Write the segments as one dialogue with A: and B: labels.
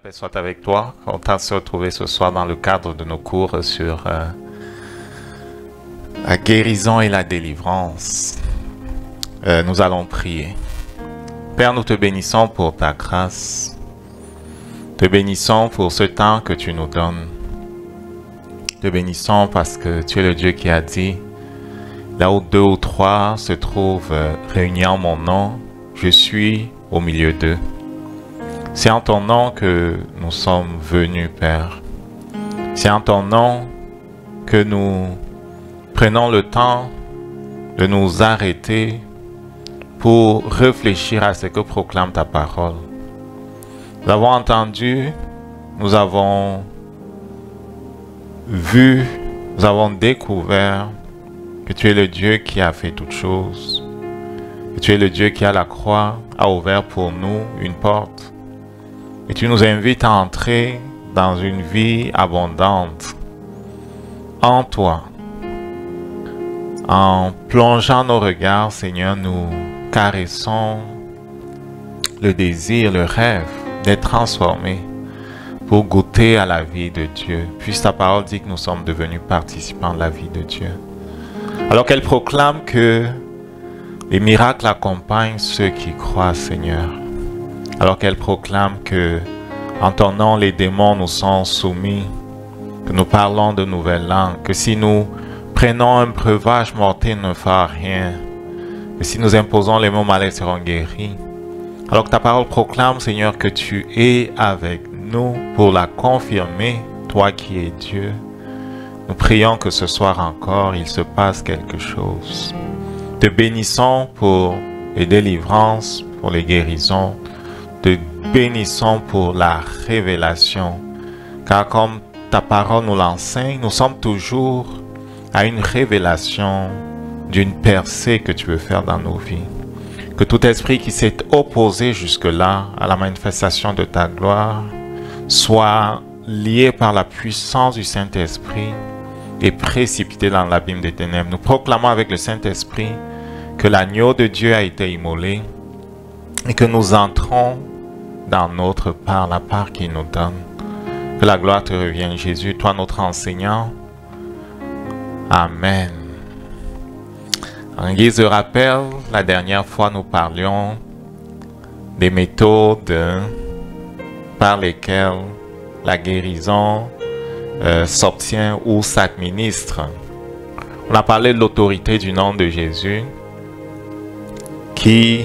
A: paix soit avec toi. Content de se retrouver ce soir dans le cadre de nos cours sur la guérison et la délivrance. Nous allons prier. Père, nous te bénissons pour ta grâce. Te bénissons pour ce temps que tu nous donnes. Te bénissons parce que tu es le Dieu qui a dit, là où 2 ou 3 se trouvent réunis en mon nom, je suis au milieu d'eux. C'est en ton nom que nous sommes venus, Père. C'est en ton nom que nous prenons le temps de nous arrêter pour réfléchir à ce que proclame ta parole. Nous avons entendu, nous avons vu, nous avons découvert que tu es le Dieu qui a fait toutes choses, que tu es le Dieu qui à la croix a ouvert pour nous une porte. Et tu nous invites à entrer dans une vie abondante en toi. En plongeant nos regards, Seigneur, nous caressons le désir, le rêve d'être transformés pour goûter à la vie de Dieu. Puisse ta parole dit que nous sommes devenus participants de la vie de Dieu. Alors qu'elle proclame que les miracles accompagnent ceux qui croient, Seigneur. Alors qu'elle proclame que, en ton nom, les démons nous sont soumis, que nous parlons de nouvelles langues, que si nous prenons un breuvage mortel, ne fera rien, que si nous imposons les mots malais seront guéris. Alors que ta parole proclame, Seigneur, que tu es avec nous pour la confirmer, toi qui es Dieu. Nous prions que ce soir encore, il se passe quelque chose. Te bénissons pour les délivrances, pour les guérisons. Te bénissons pour la révélation. Car comme ta parole nous l'enseigne, nous sommes toujours à une révélation d'une percée que tu veux faire dans nos vies. Que tout esprit qui s'est opposé jusque-là à la manifestation de ta gloire soit lié par la puissance du Saint-Esprit et précipité dans l'abîme des ténèbres. Nous proclamons avec le Saint-Esprit que l'agneau de Dieu a été immolé et que nous entrons dans notre part, la part qu'il nous donne. Que la gloire te revienne, Jésus, toi notre enseignant. Amen. En guise de rappel, la dernière fois nous parlions des méthodes par lesquelles la guérison s'obtient ou s'administre. On a parlé de l'autorité du nom de Jésus, qui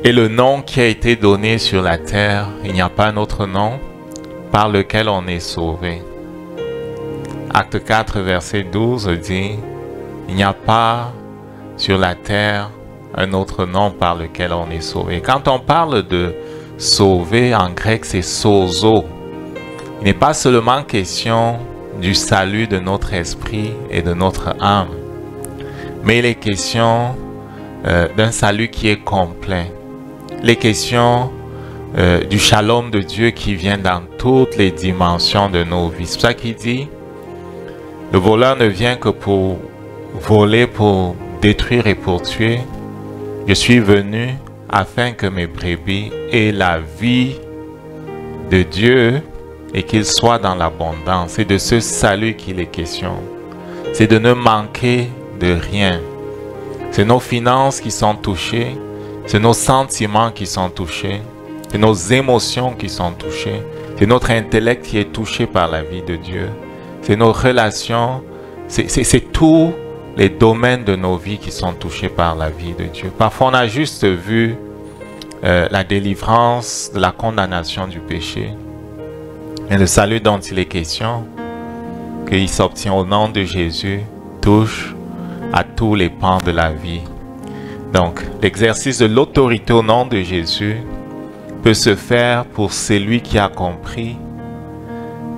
A: est le nom qui a été donné sur la terre. Il n'y a pas un autre nom par lequel on est sauvé. Acte 4, verset 12 dit, il n'y a pas sur la terre un autre nom par lequel on est sauvé. Quand on parle de sauver, en grec, c'est sozo. Il n'est pas seulement question du salut de notre esprit et de notre âme, mais il est question d'un salut qui est complet. Il est question du shalom de Dieu qui vient dans toutes les dimensions de nos vies. C'est pour ça qu'il dit, le voleur ne vient que pour voler, pour détruire et pour tuer. Je suis venu afin que mes brebis aient la vie de Dieu et qu'ils soient dans l'abondance. C'est de ce salut qu'il est question. C'est de ne manquer de rien. C'est nos finances qui sont touchées. C'est nos sentiments qui sont touchés. C'est nos émotions qui sont touchées. C'est notre intellect qui est touché par la vie de Dieu. C'est nos relations. C'est tous les domaines de nos vies qui sont touchés par la vie de Dieu. Parfois, on a juste vu la délivrance de la condamnation du péché. Et le salut dont il est question, qu'il s'obtient au nom de Jésus, touche à tous les pans de la vie. Donc, l'exercice de l'autorité au nom de Jésus peut se faire pour celui qui a compris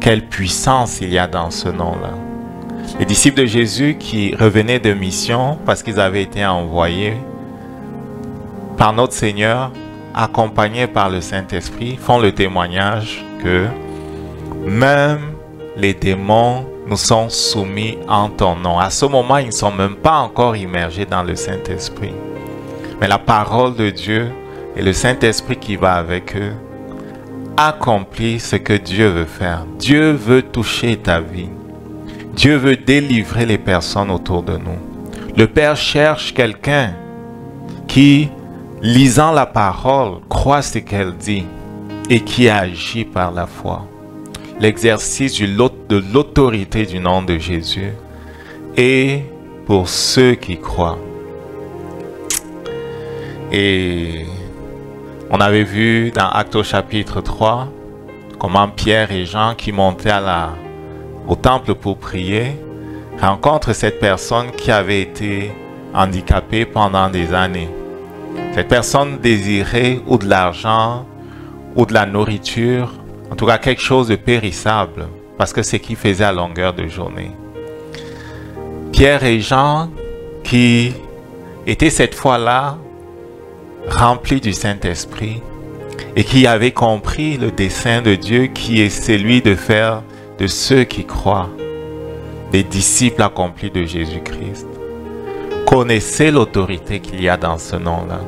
A: quelle puissance il y a dans ce nom-là. Les disciples de Jésus qui revenaient de mission parce qu'ils avaient été envoyés par notre Seigneur, accompagnés par le Saint-Esprit, font le témoignage que même les démons nous sont soumis en ton nom. À ce moment, ils ne sont même pas encore immergés dans le Saint-Esprit. Mais la parole de Dieu et le Saint-Esprit qui va avec eux accomplir ce que Dieu veut faire. Dieu veut toucher ta vie. Dieu veut délivrer les personnes autour de nous. Le Père cherche quelqu'un qui, lisant la parole, croit ce qu'elle dit et qui agit par la foi. L'exercice de l'autorité du nom de Jésus est pour ceux qui croient. Et on avait vu dans Actes au chapitre 3 comment Pierre et Jean qui montaient au temple pour prier rencontrent cette personne qui avait été handicapée pendant des années. Cette personne désirait ou de l'argent ou de la nourriture, en tout cas quelque chose de périssable, parce que c'est ce qu'il faisait à longueur de journée. Pierre et Jean, qui étaient cette fois-là remplis du Saint-Esprit et qui avaient compris le dessein de Dieu qui est celui de faire de ceux qui croient des disciples accomplis de Jésus-Christ, connaissaient l'autorité qu'il y a dans ce nom-là.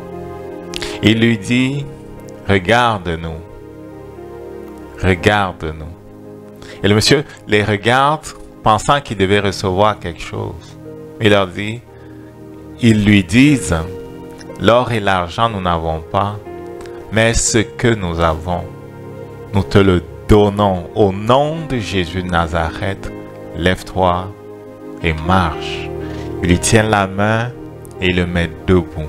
A: Il lui dit, regarde-nous. Regarde-nous. Et le monsieur les regarde, pensant qu'il devait recevoir quelque chose. Il leur dit, ils lui disent, l'or et l'argent nous n'avons pas, mais ce que nous avons, nous te le donnons au nom de Jésus de Nazareth. Lève-toi et marche. Il lui tient la main et il le met debout.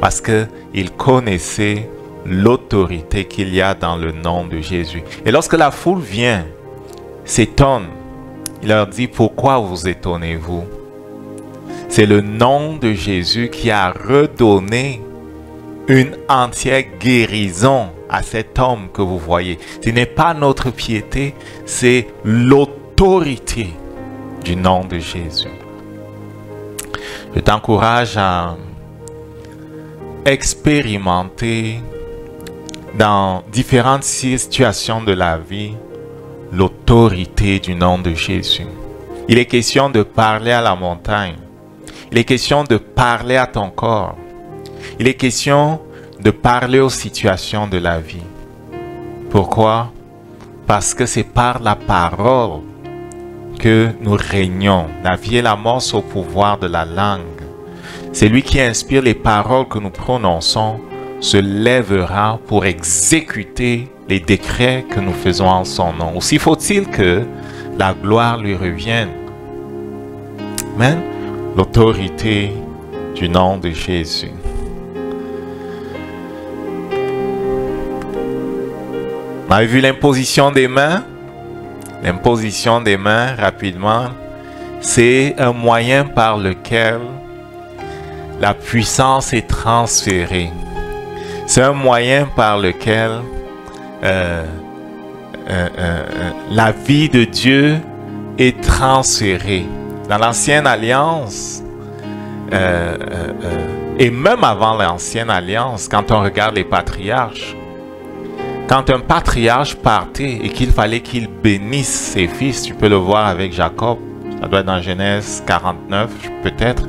A: Parce qu'il connaissait l'autorité qu'il y a dans le nom de Jésus. Et lorsque la foule vient, s'étonne, il leur dit, pourquoi vous étonnez-vous? C'est le nom de Jésus qui a redonné une entière guérison à cet homme que vous voyez. Ce n'est pas notre piété, c'est l'autorité du nom de Jésus. Je t'encourage à expérimenter dans différentes situations de la vie l'autorité du nom de Jésus. Il est question de parler à la montagne. Il est question de parler à ton corps. Il est question de parler aux situations de la vie. Pourquoi? Parce que c'est par la parole que nous régnons. La vie et la mort sont au pouvoir de la langue. C'est lui qui inspire les paroles que nous prononçons, se lèvera pour exécuter les décrets que nous faisons en son nom. Aussi faut-il que la gloire lui revienne. Amen. L'autorité du nom de Jésus. On avait vu l'imposition des mains. L'imposition des mains, rapidement, c'est un moyen par lequel la puissance est transférée. C'est un moyen par lequel la vie de Dieu est transférée. Dans l'ancienne alliance, et même avant l'ancienne alliance, quand on regarde les patriarches, quand un patriarche partait et qu'il fallait qu'il bénisse ses fils, tu peux le voir avec Jacob, ça doit être dans Genèse 49 peut-être,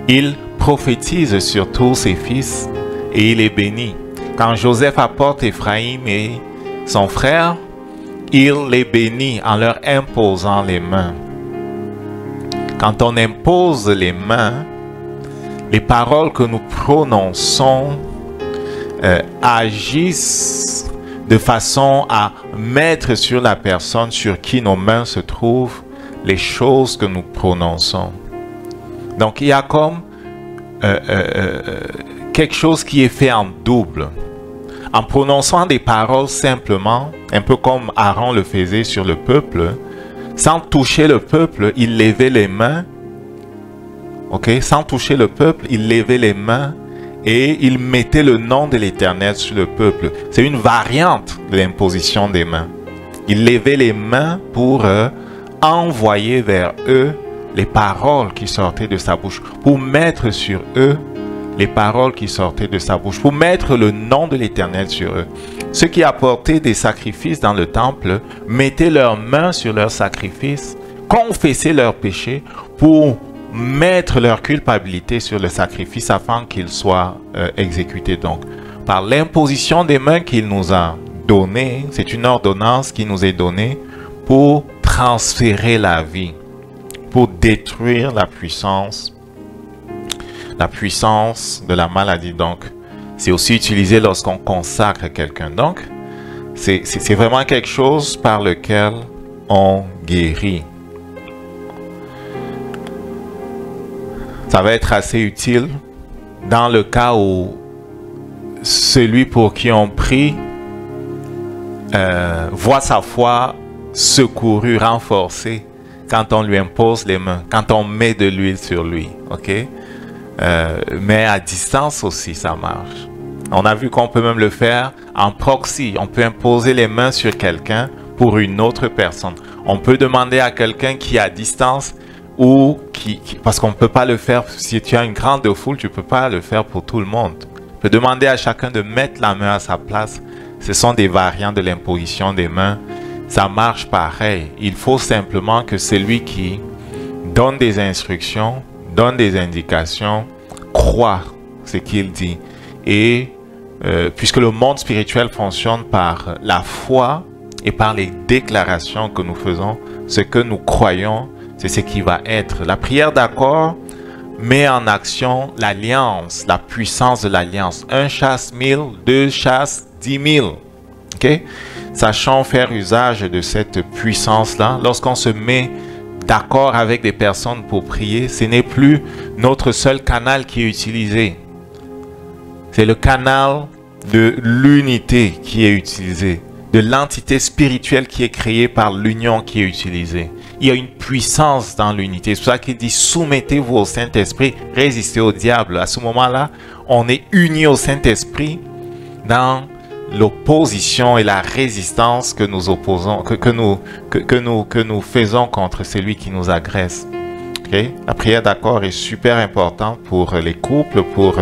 A: il prophétise sur tous ses fils et il les bénit. Quand Joseph apporte Ephraïm et son frère, il les bénit en leur imposant les mains. Quand on impose les mains, les paroles que nous prononçons agissent de façon à mettre sur la personne sur qui nos mains se trouvent les choses que nous prononçons. Donc il y a comme quelque chose qui est fait en double. En prononçant des paroles simplement, un peu comme Aaron le faisait sur le peuple, sans toucher le peuple, il levait les mains. Ok, sans toucher le peuple, il levait les mains et il mettait le nom de l'Éternel sur le peuple. C'est une variante de l'imposition des mains. Il levait les mains pour envoyer vers eux les paroles qui sortaient de sa bouche, pour mettre sur eux les paroles qui sortaient de sa bouche, pour mettre le nom de l'Éternel sur eux. Ceux qui apportaient des sacrifices dans le temple mettaient leurs mains sur leurs sacrifices, confessaient leurs péchés pour mettre leur culpabilité sur le sacrifice afin qu'il soit exécuté. Donc, par l'imposition des mains qu'il nous a donnée, c'est une ordonnance qui nous est donnée pour transférer la vie, pour détruire la puissance de la maladie. Donc, c'est aussi utilisé lorsqu'on consacre quelqu'un. Donc, c'est vraiment quelque chose par lequel on guérit. Ça va être assez utile dans le cas où celui pour qui on prie voit sa foi secourue, renforcée quand on lui impose les mains, quand on met de l'huile sur lui. Ok? Mais à distance aussi, ça marche. On a vu qu'on peut même le faire en proxy. On peut imposer les mains sur quelqu'un pour une autre personne. On peut demander à quelqu'un qui est à distance ou parce qu'on ne peut pas le faire. Si tu as une grande foule, tu ne peux pas le faire pour tout le monde. Tu peux demander à chacun de mettre la main à sa place. Ce sont des variantes de l'imposition des mains. Ça marche pareil. Il faut simplement que celui qui donne des instructions, donne des indications, croit ce qu'il dit. Et puisque le monde spirituel fonctionne par la foi et par les déclarations que nous faisons, ce que nous croyons, c'est ce qui va être. La prière d'accord met en action l'alliance, la puissance de l'alliance. 1 chasse 1000, 2 chasse 10 000. Okay? Sachons faire usage de cette puissance-là. Lorsqu'on se met d'accord avec des personnes pour prier, ce n'est plus notre seul canal qui est utilisé. C'est le canal de l'unité qui est utilisé, de l'entité spirituelle qui est créée par l'union qui est utilisée. Il y a une puissance dans l'unité. C'est pour ça qu'il dit soumettez-vous au Saint-Esprit, résistez au diable. À ce moment-là, on est unis au Saint-Esprit dans l'opposition et la résistance que nous opposons, que nous faisons contre celui qui nous agresse. Okay? La prière d'accord est super importante pour les couples, pour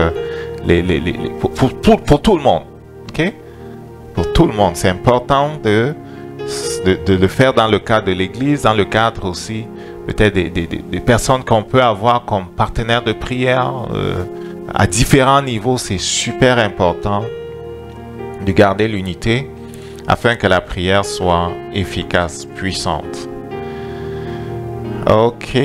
A: tout le monde. Okay? Pour tout le monde. C'est important de le faire dans le cadre de l'Église, dans le cadre aussi peut-être des personnes qu'on peut avoir comme partenaires de prière à différents niveaux. C'est super important de garder l'unité afin que la prière soit efficace, puissante. Ok.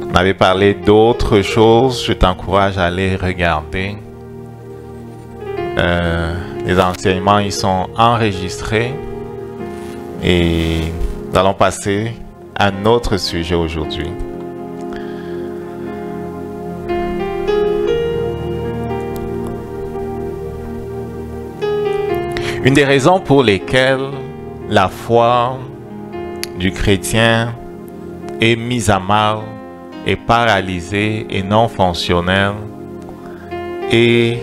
A: On avait parlé d'autres choses. Je t'encourage à aller regarder. Les enseignements, ils sont enregistrés. Et nous allons passer à un autre sujet aujourd'hui. Une des raisons pour lesquelles la foi du chrétien est mise à mal, est paralysée et non fonctionnelle, et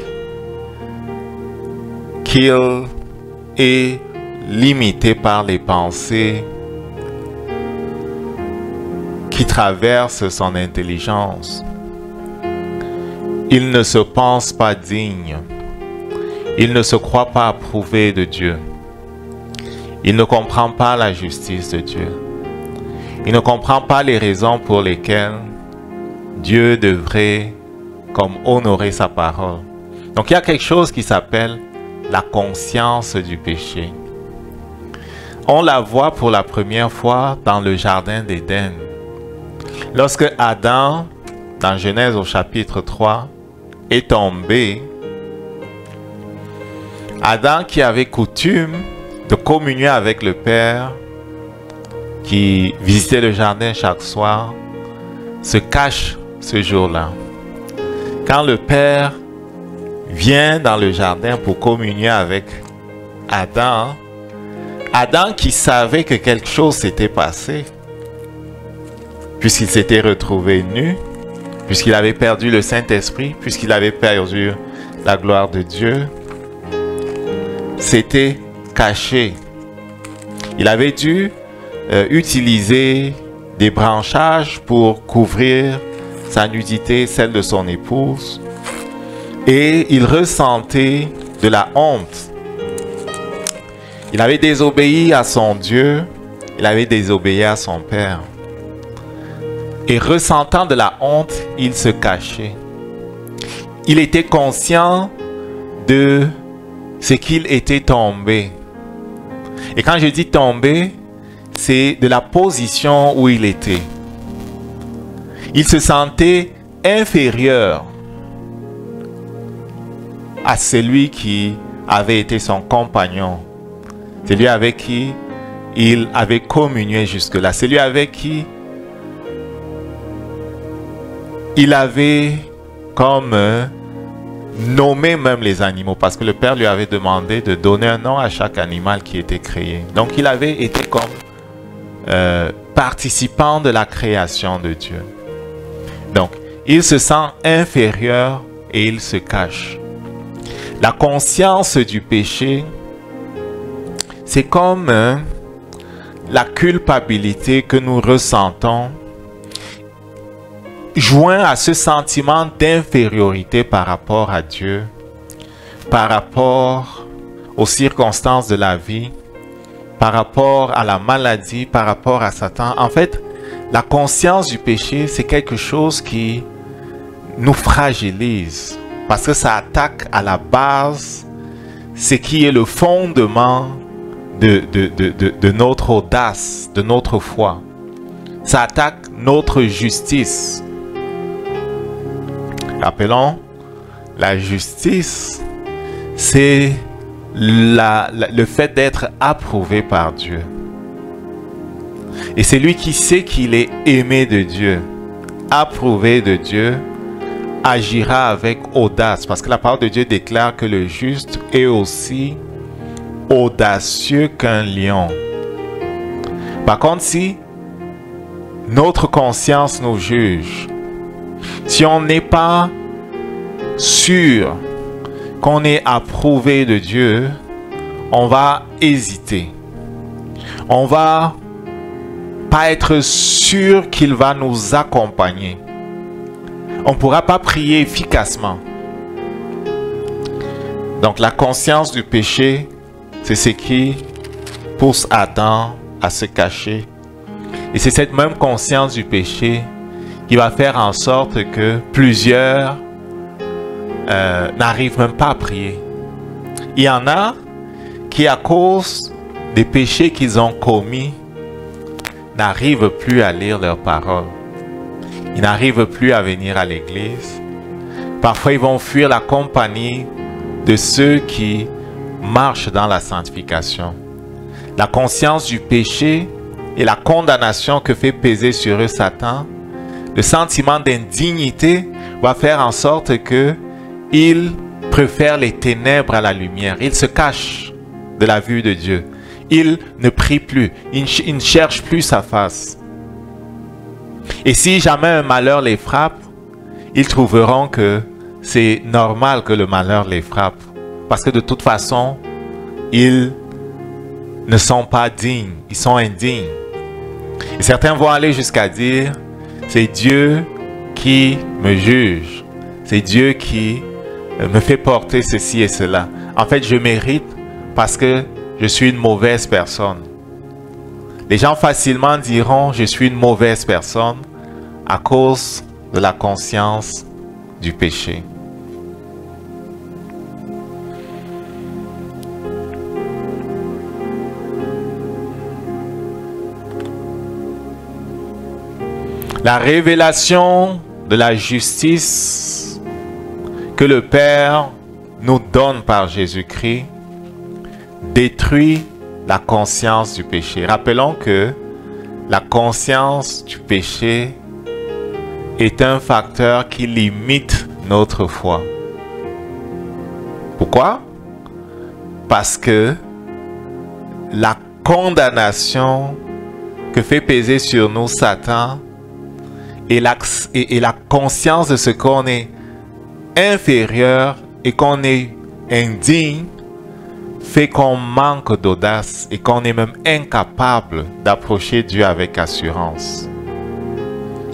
A: qu'il est limité par les pensées qui traversent son intelligence. Il ne se pense pas digne. Il ne se croit pas approuvé de Dieu. Il ne comprend pas la justice de Dieu. Il ne comprend pas les raisons pour lesquelles Dieu devrait comme honorer sa parole. Donc il y a quelque chose qui s'appelle la conscience du péché. On la voit pour la première fois dans le jardin d'Éden. Lorsque Adam, dans Genèse au chapitre 3, est tombé, Adam, qui avait coutume de communier avec le Père, qui visitait le jardin chaque soir, se cache ce jour-là. Quand le Père vient dans le jardin pour communier avec Adam, Adam qui savait que quelque chose s'était passé, puisqu'il s'était retrouvé nu, puisqu'il avait perdu le Saint-Esprit, puisqu'il avait perdu la gloire de Dieu, s'était caché. Il avait dû utiliser des branchages pour couvrir sa nudité, celle de son épouse, et il ressentait de la honte. Il avait désobéi à son Dieu, il avait désobéi à son Père. Et ressentant de la honte, il se cachait. il était conscient de ce qu'il était tombé. Et quand je dis tombé, c'est de la position où il était. Il se sentait inférieur à celui qui avait été son compagnon, celui avec qui il avait communié jusque-là, celui avec qui il avait comme nommé même les animaux, parce que le Père lui avait demandé de donner un nom à chaque animal qui était créé. Donc il avait été comme participant de la création de Dieu. Donc il se sent inférieur et il se cache. La conscience du péché, c'est comme la culpabilité que nous ressentons joint à ce sentiment d'infériorité par rapport à Dieu, par rapport aux circonstances de la vie, par rapport à la maladie, par rapport à Satan. En fait, la conscience du péché, c'est quelque chose qui nous fragilise parce que ça attaque à la base ce qui est le fondement de notre audace, de notre foi. Ça attaque notre justice. Rappelons, la justice, c'est le fait d'être approuvé par Dieu. Et c'est lui qui sait qu'il est aimé de Dieu, approuvé de Dieu, agira avec audace. Parce que la parole de Dieu déclare que le juste est aussi audacieux qu'un lion. Par contre, si notre conscience nous juge, si on n'est pas sûr qu'on est approuvé de Dieu, on va hésiter. On va pas être sûr qu'il va nous accompagner. On ne pourra pas prier efficacement. Donc la conscience du péché, c'est ce qui pousse Adam à se cacher. Et c'est cette même conscience du péché qui va faire en sorte que plusieurs n'arrivent même pas à prier. Il y en a qui, à cause des péchés qu'ils ont commis, n'arrivent plus à lire leurs paroles. Ils n'arrivent plus à venir à l'église. Parfois, ils vont fuir la compagnie de ceux qui marchent dans la sanctification. La conscience du péché et la condamnation que fait peser sur eux Satan, le sentiment d'indignité va faire en sorte qu'ils préfèrent les ténèbres à la lumière. Ils se cachent de la vue de Dieu. Ils ne prient plus. Ils ne cherchent plus sa face. Et si jamais un malheur les frappe, ils trouveront que c'est normal que le malheur les frappe. Parce que de toute façon, ils ne sont pas dignes. Ils sont indignes. Et certains vont aller jusqu'à dire, c'est Dieu qui me juge. C'est Dieu qui me fait porter ceci et cela. En fait, je mérite parce que je suis une mauvaise personne. Les gens facilement diront, je suis une mauvaise personne à cause de la conscience du péché. La révélation de la justice que le Père nous donne par Jésus-Christ détruit la conscience du péché. Rappelons que la conscience du péché est un facteur qui limite notre foi. Pourquoi? Parce que la condamnation que fait peser sur nous Satan et la conscience de ce qu'on est inférieur et qu'on est indigne fait qu'on manque d'audace et qu'on est même incapable d'approcher Dieu avec assurance.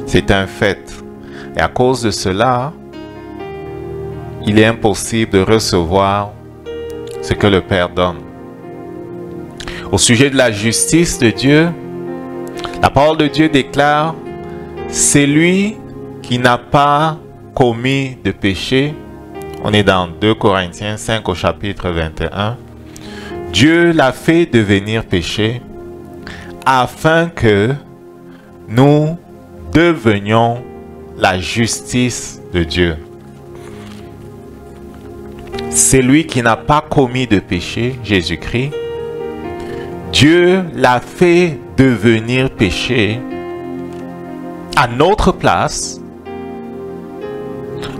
A: C'est un fait. Et à cause de cela, il est impossible de recevoir ce que le Père donne. Au sujet de la justice de Dieu, la parole de Dieu déclare: celui qui n'a pas commis de péché On est dans 2 Corinthiens 5 au chapitre 21. Dieu l'a fait devenir péché afin que nous devenions la justice de Dieu. Celui qui n'a pas commis de péché, Jésus-Christ, Dieu l'a fait devenir péché à notre place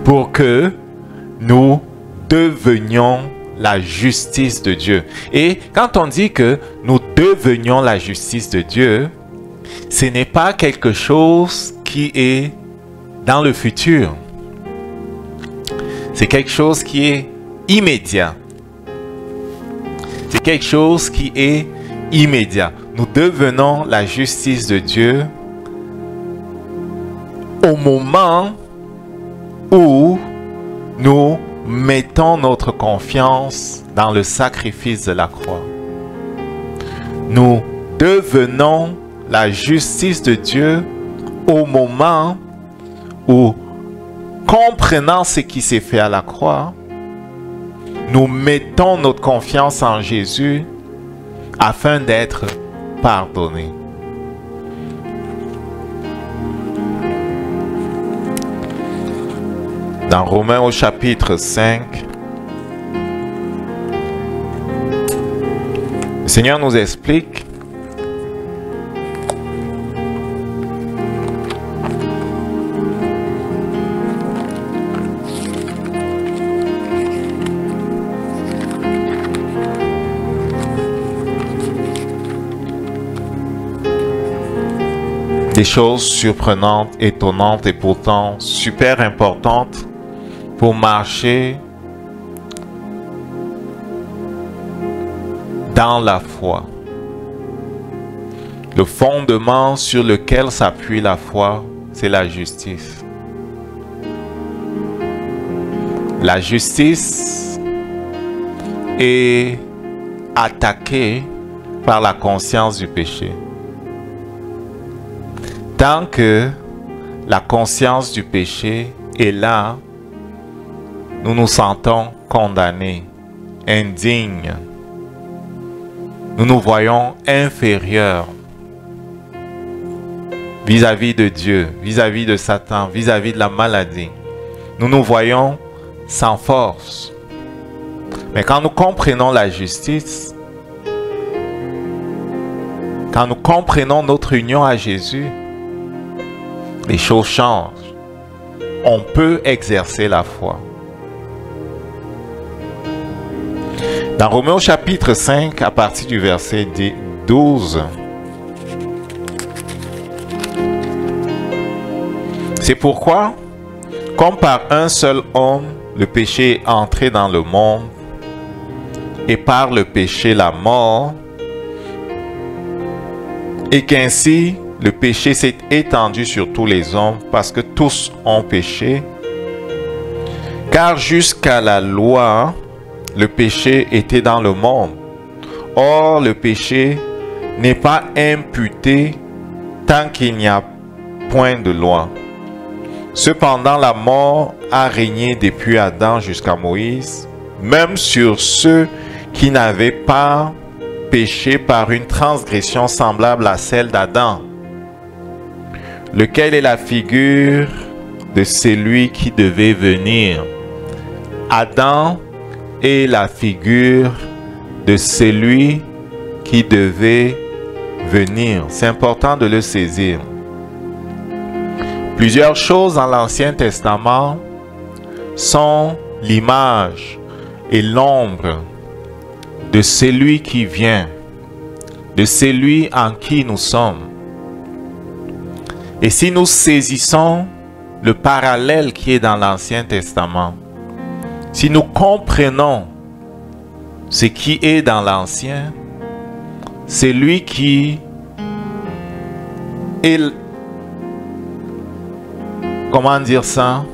A: pour que nous devenions la justice de Dieu. Et quand on dit que nous devenions la justice de Dieu, ce n'est pas quelque chose qui est dans le futur. C'est quelque chose qui est immédiat. C'est quelque chose qui est immédiat. Nous devenons la justice de Dieu au moment où nous mettons notre confiance dans le sacrifice de la croix. Nous devenons la justice de Dieu au moment où, comprenant ce qui s'est fait à la croix, nous mettons notre confiance en Jésus afin d'être pardonnés. Dans Romains au chapitre 5, le Seigneur nous explique des choses surprenantes, étonnantes et pourtant super importantes pour marcher dans la foi. Le fondement sur lequel s'appuie la foi, c'est la justice. La justice est attaquée par la conscience du péché. Tant que la conscience du péché est là, nous nous sentons condamnés, indignes. Nous nous voyons inférieurs vis-à-vis de Dieu, vis-à-vis de Satan, vis-à-vis de la maladie. Nous nous voyons sans force. Mais quand nous comprenons la justice, quand nous comprenons notre union à Jésus, les choses changent. On peut exercer la foi. Dans Romains chapitre 5, à partir du verset 12, c'est pourquoi, comme par un seul homme, le péché est entré dans le monde, et par le péché la mort, et qu'ainsi le péché s'est étendu sur tous les hommes, parce que tous ont péché, car jusqu'à la loi, le péché était dans le monde. Or, le péché n'est pas imputé tant qu'il n'y a point de loi. Cependant, la mort a régné depuis Adam jusqu'à Moïse, même sur ceux qui n'avaient pas péché par une transgression semblable à celle d'Adam, lequel est la figure de celui qui devait venir. Adam est la figure de celui qui devait venir. C'est important de le saisir. Plusieurs choses dans l'Ancien Testament sont l'image et l'ombre de celui qui vient, de celui en qui nous sommes. Et si nous saisissons le parallèle qui est dans l'Ancien Testament, si nous comprenons ce qui est dans l'Ancien, c'est lui qui est, comment dire ça?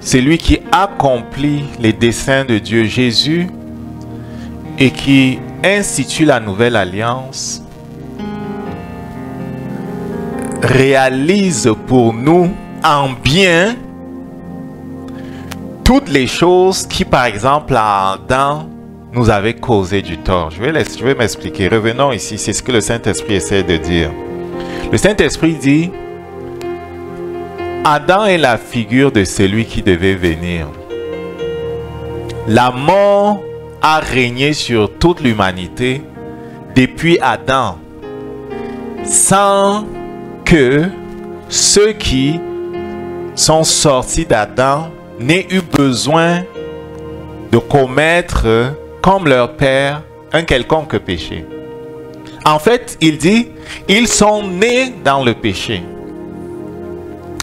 A: C'est lui qui accomplit les desseins de Dieu, Jésus, et qui institue la nouvelle alliance, réalise pour nous en bien toutes les choses qui, par exemple, à Adam, nous avaient causé du tort. Je vais m'expliquer. Revenons ici, c'est ce que le Saint-Esprit essaie de dire. Le Saint-Esprit dit, Adam est la figure de celui qui devait venir. La mort a régné sur toute l'humanité depuis Adam, sans que ceux qui sont sortis d'Adam n'aient eu besoin de commettre, comme leur père, un quelconque péché. En fait, il dit, ils sont nés dans le péché.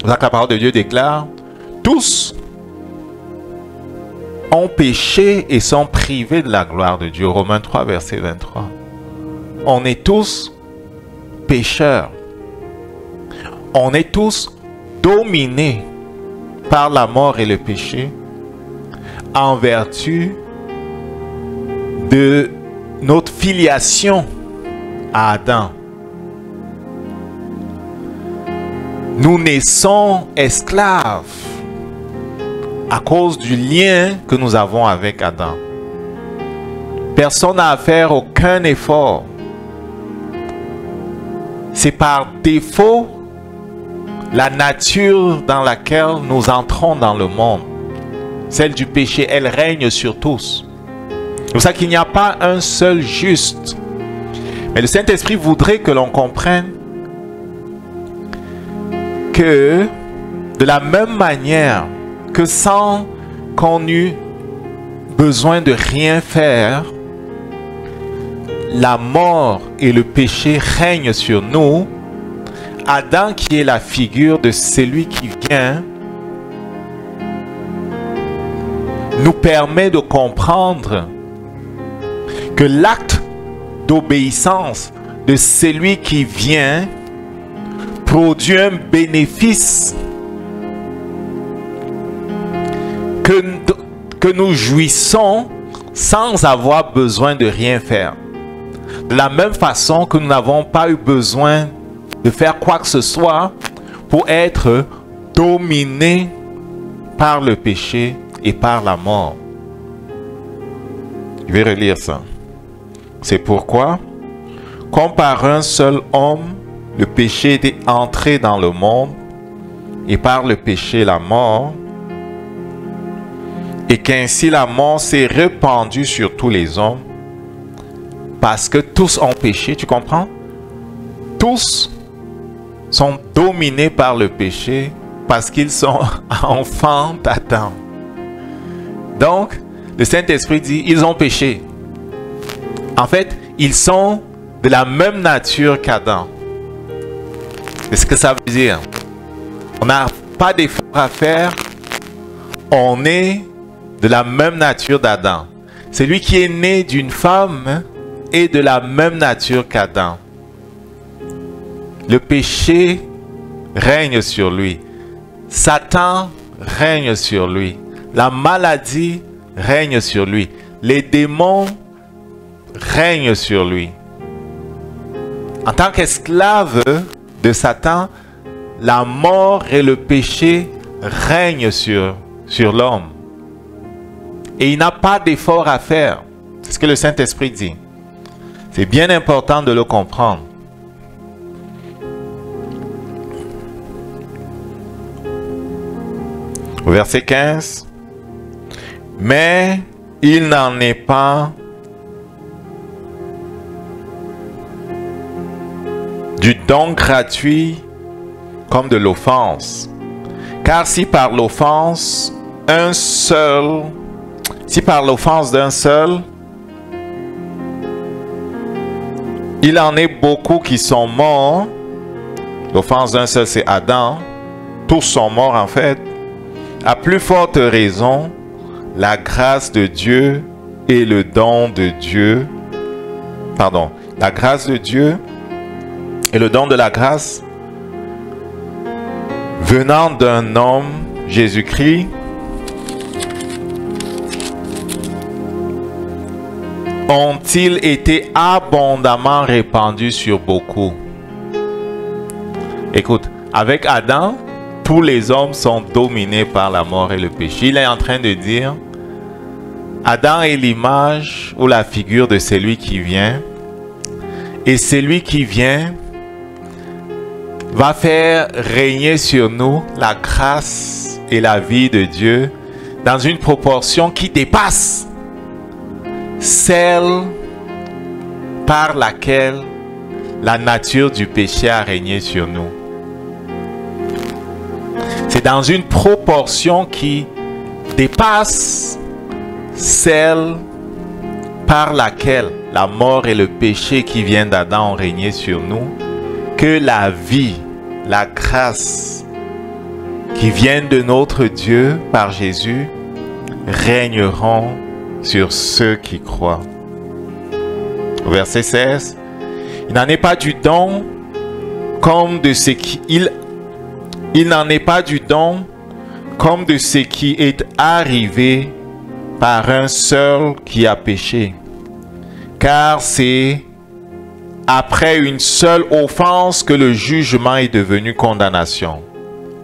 A: La parole de Dieu déclare, tous ont péché et sont privés de la gloire de Dieu. Romains 3, verset 23. On est tous pécheurs. On est tous dominés par la mort et le péché en vertu de notre filiation à Adam. Nous naissons esclaves à cause du lien que nous avons avec Adam. Personne n'a à faire aucun effort. C'est par défaut la nature dans laquelle nous entrons dans le monde. Celle du péché, elle règne sur tous. C'est pour ça qu'il n'y a pas un seul juste. Mais le Saint-Esprit voudrait que l'on comprenne que de la même manière que sans qu'on eût besoin de rien faire, la mort et le péché règnent sur nous. Adam, qui est la figure de celui qui vient, nous permet de comprendre que l'acte d'obéissance de celui qui vient produit un bénéfice que nous jouissons sans avoir besoin de rien faire. De la même façon que nous n'avons pas eu besoin de faire quoi que ce soit pour être dominés par le péché et par la mort. Je vais relire ça. C'est pourquoi, comme par un seul homme, le péché était entré dans le monde, et par le péché la mort, et qu'ainsi la mort s'est répandue sur tous les hommes, parce que tous ont péché, tu comprends? Tous sont dominés par le péché, parce qu'ils sont enfants d'Adam. Donc, le Saint-Esprit dit, ils ont péché. En fait, ils sont de la même nature qu'Adam. C'est ce que ça veut dire. On n'a pas d'effort à faire. On est de la même nature d'Adam. Celui qui est né d'une femme est de la même nature qu'Adam. Le péché règne sur lui. Satan règne sur lui. La maladie règne sur lui. Les démons règnent sur lui. En tant qu'esclave de Satan, la mort et le péché règnent sur l'homme. Et il n'a pas d'effort à faire. C'est ce que le Saint-Esprit dit. C'est bien important de le comprendre. Verset 15. Mais il n'en est pas du don gratuit comme de l'offense. Car si par l'offense d'un seul, il en est beaucoup qui sont morts, l'offense d'un seul c'est Adam, tous sont morts en fait, à plus forte raison, la grâce de Dieu et le don de Dieu, la grâce de Dieu et le don de la grâce venant d'un homme, Jésus-Christ, ont-ils été abondamment répandus sur beaucoup. Écoute, avec Adam, tous les hommes sont dominés par la mort et le péché. Il est en train de dire, Adam est l'image ou la figure de celui qui vient. Et celui qui vient va faire régner sur nous la grâce et la vie de Dieu dans une proportion qui dépasse celle par laquelle la nature du péché a régné sur nous. C'est dans une proportion qui dépasse celle par laquelle la mort et le péché qui vient d'Adam ont régné sur nous, que la vie, la grâce qui viennent de notre Dieu par Jésus régneront sur ceux qui croient. Verset 16. Il n'en est pas du don comme de ce qui il n'en est pas du don comme de ce qui est arrivé par un seul qui a péché. Car c'est après une seule offense que le jugement est devenu condamnation.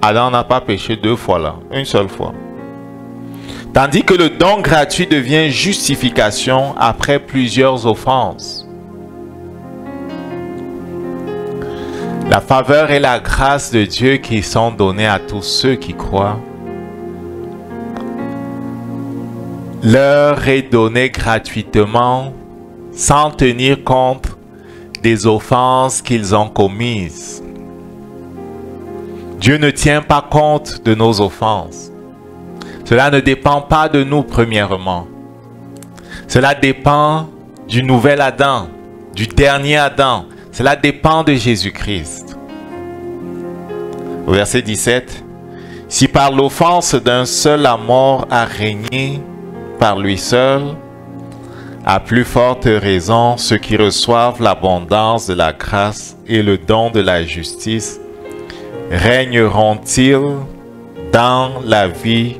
A: Adam n'a pas péché deux fois là, une seule fois. Tandis que le don gratuit devient justification après plusieurs offenses. La faveur et la grâce de Dieu qui sont données à tous ceux qui croient leur est donnée gratuitement sans tenir compte des offenses qu'ils ont commises. Dieu ne tient pas compte de nos offenses. Cela ne dépend pas de nous premièrement. Cela dépend du nouvel Adam, du dernier Adam. Cela dépend de Jésus-Christ. Au verset 17. Si par l'offense d'un seul la mort a régné par lui seul, à plus forte raison, ceux qui reçoivent l'abondance de la grâce et le don de la justice régneront-ils dans la vie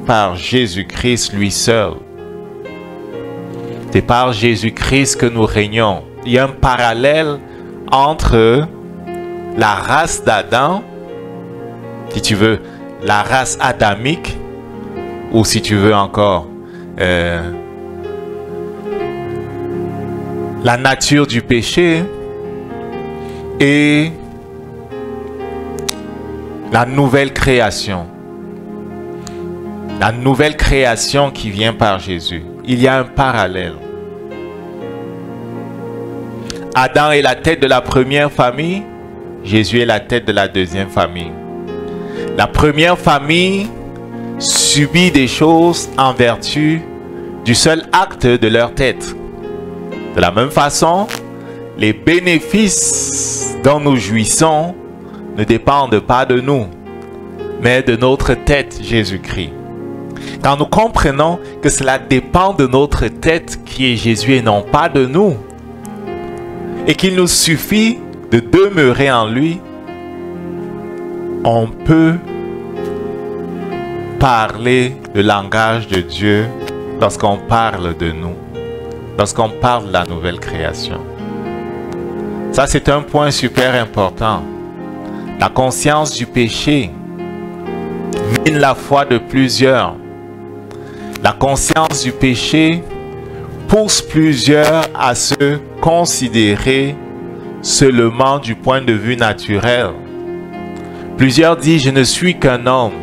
A: par Jésus-Christ lui seul. C'est par Jésus-Christ que nous régnons. Il y a un parallèle entre la race d'Adam, si tu veux, la race adamique, ou si tu veux encore, la nature du péché et la nouvelle création. La nouvelle création qui vient par Jésus. Il y a un parallèle. Adam est la tête de la première famille. Jésus est la tête de la deuxième famille. La première famille subit des choses en vertu du seul acte de leur tête. De la même façon, les bénéfices dont nous jouissons ne dépendent pas de nous, mais de notre tête, Jésus-Christ. Quand nous comprenons que cela dépend de notre tête qui est Jésus et non pas de nous, et qu'il nous suffit de demeurer en lui, on peut parler le langage de Dieu lorsqu'on parle de nous, lorsqu'on parle de la nouvelle création. Ça, c'est un point super important. La conscience du péché mine la foi de plusieurs. La conscience du péché pousse plusieurs à se considérer seulement du point de vue naturel. Plusieurs disent « je ne suis qu'un homme ».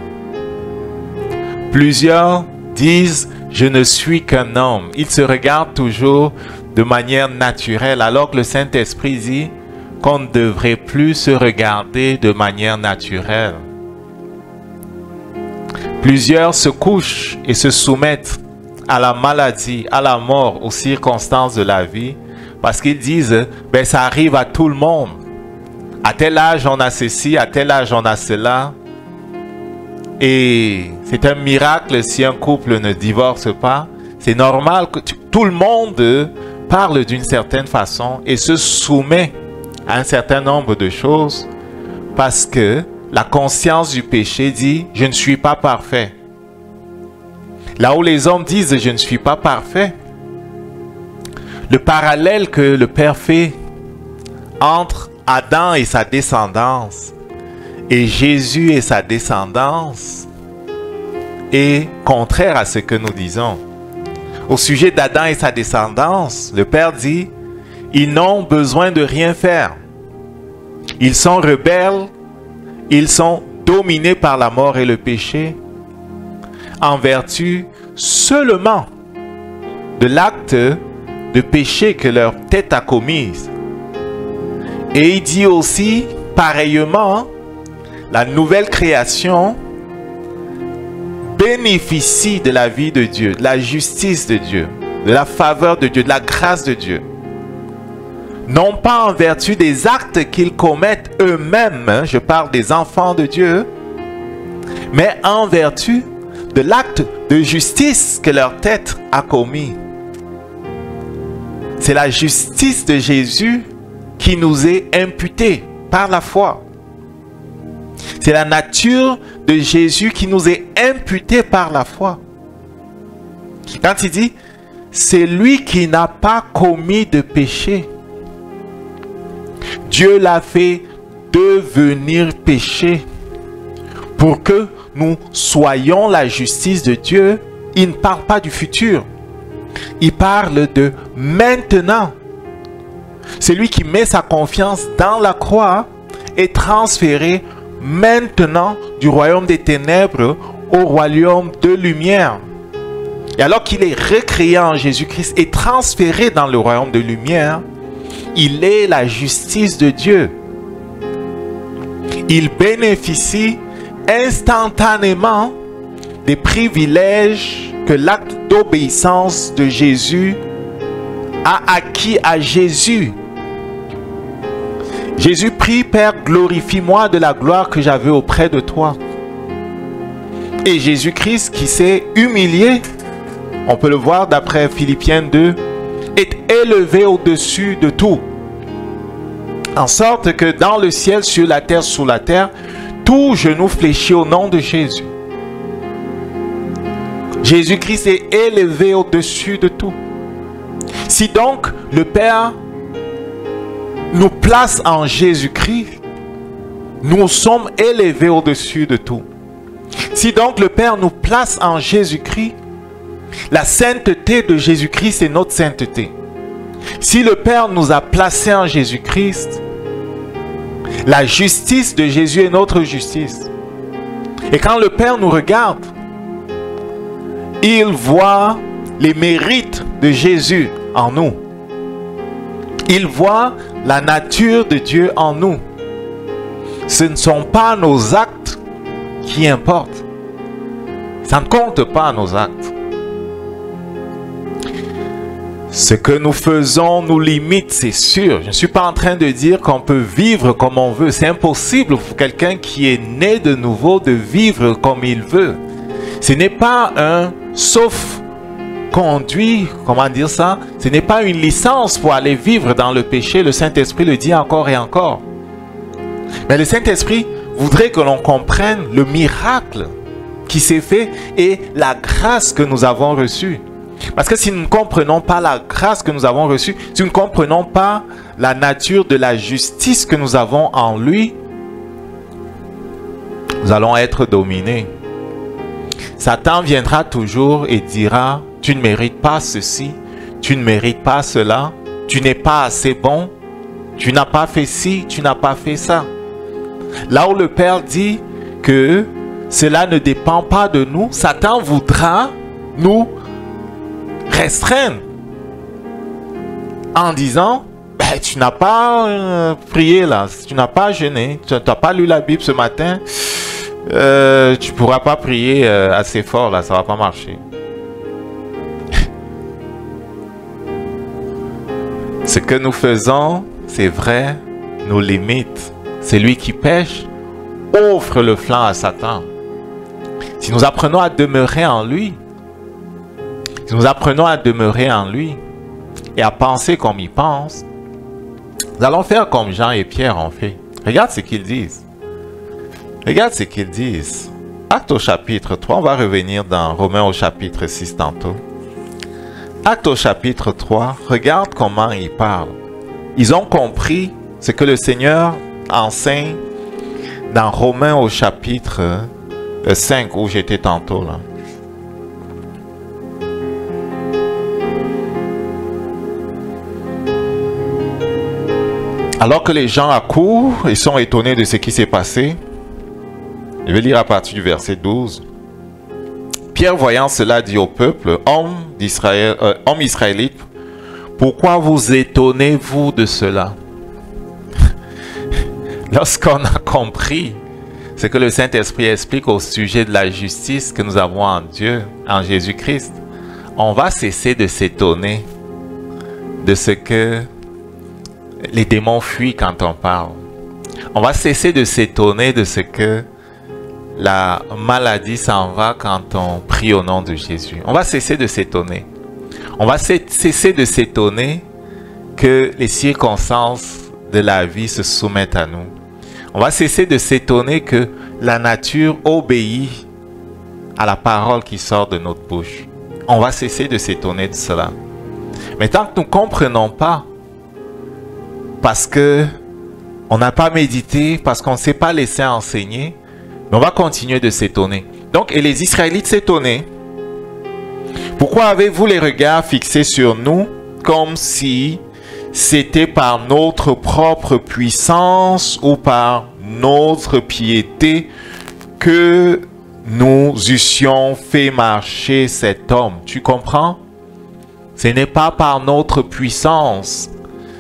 A: Plusieurs disent « je ne suis qu'un homme ». Ils se regardent toujours de manière naturelle, alors que le Saint-Esprit dit qu'on ne devrait plus se regarder de manière naturelle. Plusieurs se couchent et se soumettent à la maladie, à la mort, aux circonstances de la vie, parce qu'ils disent, ben ça arrive à tout le monde. À tel âge on a ceci, à tel âge on a cela. Et c'est un miracle si un couple ne divorce pas. C'est normal que tout le monde parle d'une certaine façon et se soumet à un certain nombre de choses parce que la conscience du péché dit « je ne suis pas parfait ». Là où les hommes disent « je ne suis pas parfait », le parallèle que le Père fait entre Adam et sa descendance Et Jésus et sa descendance est contraire à ce que nous disons. Au sujet d'Adam et sa descendance, le Père dit, ils n'ont besoin de rien faire. Ils sont rebelles, ils sont dominés par la mort et le péché, en vertu seulement de l'acte de péché que leur tête a commise. Et il dit aussi, pareillement, la nouvelle création bénéficie de la vie de Dieu, de la justice de Dieu, de la faveur de Dieu, de la grâce de Dieu. Non pas en vertu des actes qu'ils commettent eux-mêmes, je parle des enfants de Dieu, mais en vertu de l'acte de justice que leur tête a commis. C'est la justice de Jésus qui nous est imputée par la foi. C'est la nature de Jésus qui nous est imputée par la foi. Quand il dit, c'est lui qui n'a pas commis de péché. Dieu l'a fait devenir péché pour que nous soyons la justice de Dieu. Il ne parle pas du futur. Il parle de maintenant. C'est lui qui met sa confiance dans la croix et transféré maintenant du royaume des ténèbres au royaume de lumière. Et alors qu'il est recréé en Jésus-Christ et transféré dans le royaume de lumière, il est la justice de Dieu. Il bénéficie instantanément des privilèges que l'acte d'obéissance de Jésus a acquis à Jésus. Jésus prie, Père, glorifie-moi de la gloire que j'avais auprès de toi. Et Jésus-Christ qui s'est humilié, on peut le voir d'après Philippiens 2, est élevé au-dessus de tout. En sorte que dans le ciel, sur la terre, sous la terre, tout genou fléchit au nom de Jésus. Jésus-Christ est élevé au-dessus de tout. Si donc le Père nous place en Jésus-Christ, nous sommes élevés au-dessus de tout. Si donc le Père nous place en Jésus-Christ, la sainteté de Jésus-Christ est notre sainteté. Si le Père nous a placés en Jésus-Christ, la justice de Jésus est notre justice. Et quand le Père nous regarde, il voit les mérites de Jésus en nous. Il voit la nature de Dieu en nous. Ce ne sont pas nos actes qui importent. Ça ne compte pas nos actes. Ce que nous faisons nous limite, c'est sûr. Je ne suis pas en train de dire qu'on peut vivre comme on veut. C'est impossible pour quelqu'un qui est né de nouveau de vivre comme il veut. Ce n'est pas un sauf-conduit, comment dire ça? Ce n'est pas une licence pour aller vivre dans le péché. Le Saint-Esprit le dit encore et encore. Mais le Saint-Esprit voudrait que l'on comprenne le miracle qui s'est fait et la grâce que nous avons reçue. Parce que si nous ne comprenons pas la grâce que nous avons reçue, si nous ne comprenons pas la nature de la justice que nous avons en lui, nous allons être dominés. Satan viendra toujours et dira, tu ne mérites pas ceci, tu ne mérites pas cela, tu n'es pas assez bon, tu n'as pas fait ci, tu n'as pas fait ça. Là où le Père dit que cela ne dépend pas de nous, Satan voudra nous restreindre en disant, ben, tu n'as pas prié là, tu n'as pas jeûné, tu n'as pas lu la Bible ce matin, tu ne pourras pas prier assez fort là, ça ne va pas marcher. Ce que nous faisons, c'est vrai, nos limites. Celui qui pêche offre le flanc à Satan. Si nous apprenons à demeurer en lui, si nous apprenons à demeurer en lui et à penser comme il pense, nous allons faire comme Jean et Pierre ont fait. Regarde ce qu'ils disent. Regarde ce qu'ils disent. Actes au chapitre 3, on va revenir dans Romains au chapitre 6 tantôt. Actes au chapitre 3, regarde comment ils parlent. Ils ont compris ce que le Seigneur enseigne dans Romains au chapitre 5 où j'étais tantôt là. Alors que les gens accourent et sont étonnés de ce qui s'est passé, je vais lire à partir du verset 12. Pierre, voyant cela, dit au peuple, homme israélite, pourquoi vous étonnez-vous de cela? Lorsqu'on a compris ce que le Saint-Esprit explique au sujet de la justice que nous avons en Dieu, en Jésus-Christ, on va cesser de s'étonner de ce que les démons fuient quand on parle. On va cesser de s'étonner de ce que la maladie s'en va quand on prie au nom de Jésus. On va cesser de s'étonner. On va cesser de s'étonner que les circonstances de la vie se soumettent à nous. On va cesser de s'étonner que la nature obéit à la parole qui sort de notre bouche. On va cesser de s'étonner de cela. Mais tant que nous ne comprenons pas, parce que on n'a pas médité, parce qu'on ne s'est pas laissé enseigner, on va continuer de s'étonner. Donc, et les Israélites s'étonnaient. Pourquoi avez-vous les regards fixés sur nous comme si c'était par notre propre puissance ou par notre piété que nous eussions fait marcher cet homme? Tu comprends? Ce n'est pas par notre puissance.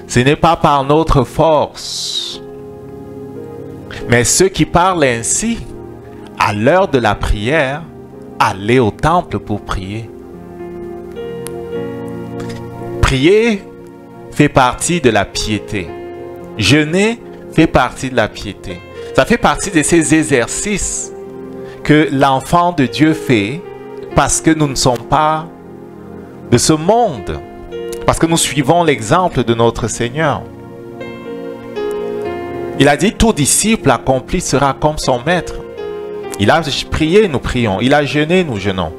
A: Ce n'est pas par notre force. Mais ceux qui parlent ainsi, à l'heure de la prière, allaient au temple pour prier. Prier fait partie de la piété. Jeûner fait partie de la piété. Ça fait partie de ces exercices que l'enfant de Dieu fait parce que nous ne sommes pas de ce monde. Parce que nous suivons l'exemple de notre Seigneur. Il a dit, tout disciple accompli sera comme son maître. Il a prié, nous prions. Il a jeûné, nous jeûnons.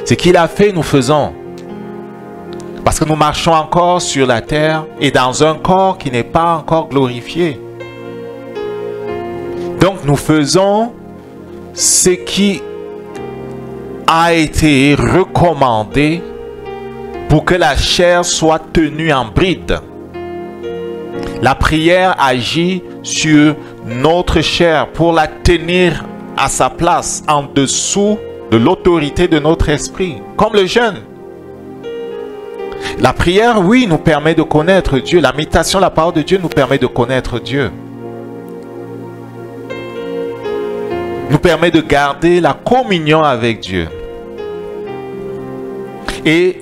A: Ce qu'il a fait, nous faisons. Parce que nous marchons encore sur la terre et dans un corps qui n'est pas encore glorifié. Donc nous faisons ce qui a été recommandé pour que la chair soit tenue en bride. La prière agit sur notre chair pour la tenir à sa place, en dessous de l'autorité de notre esprit, comme le jeûne. La prière, oui, nous permet de connaître Dieu. La méditation, la parole de Dieu nous permet de connaître Dieu. Nous permet de garder la communion avec Dieu. Et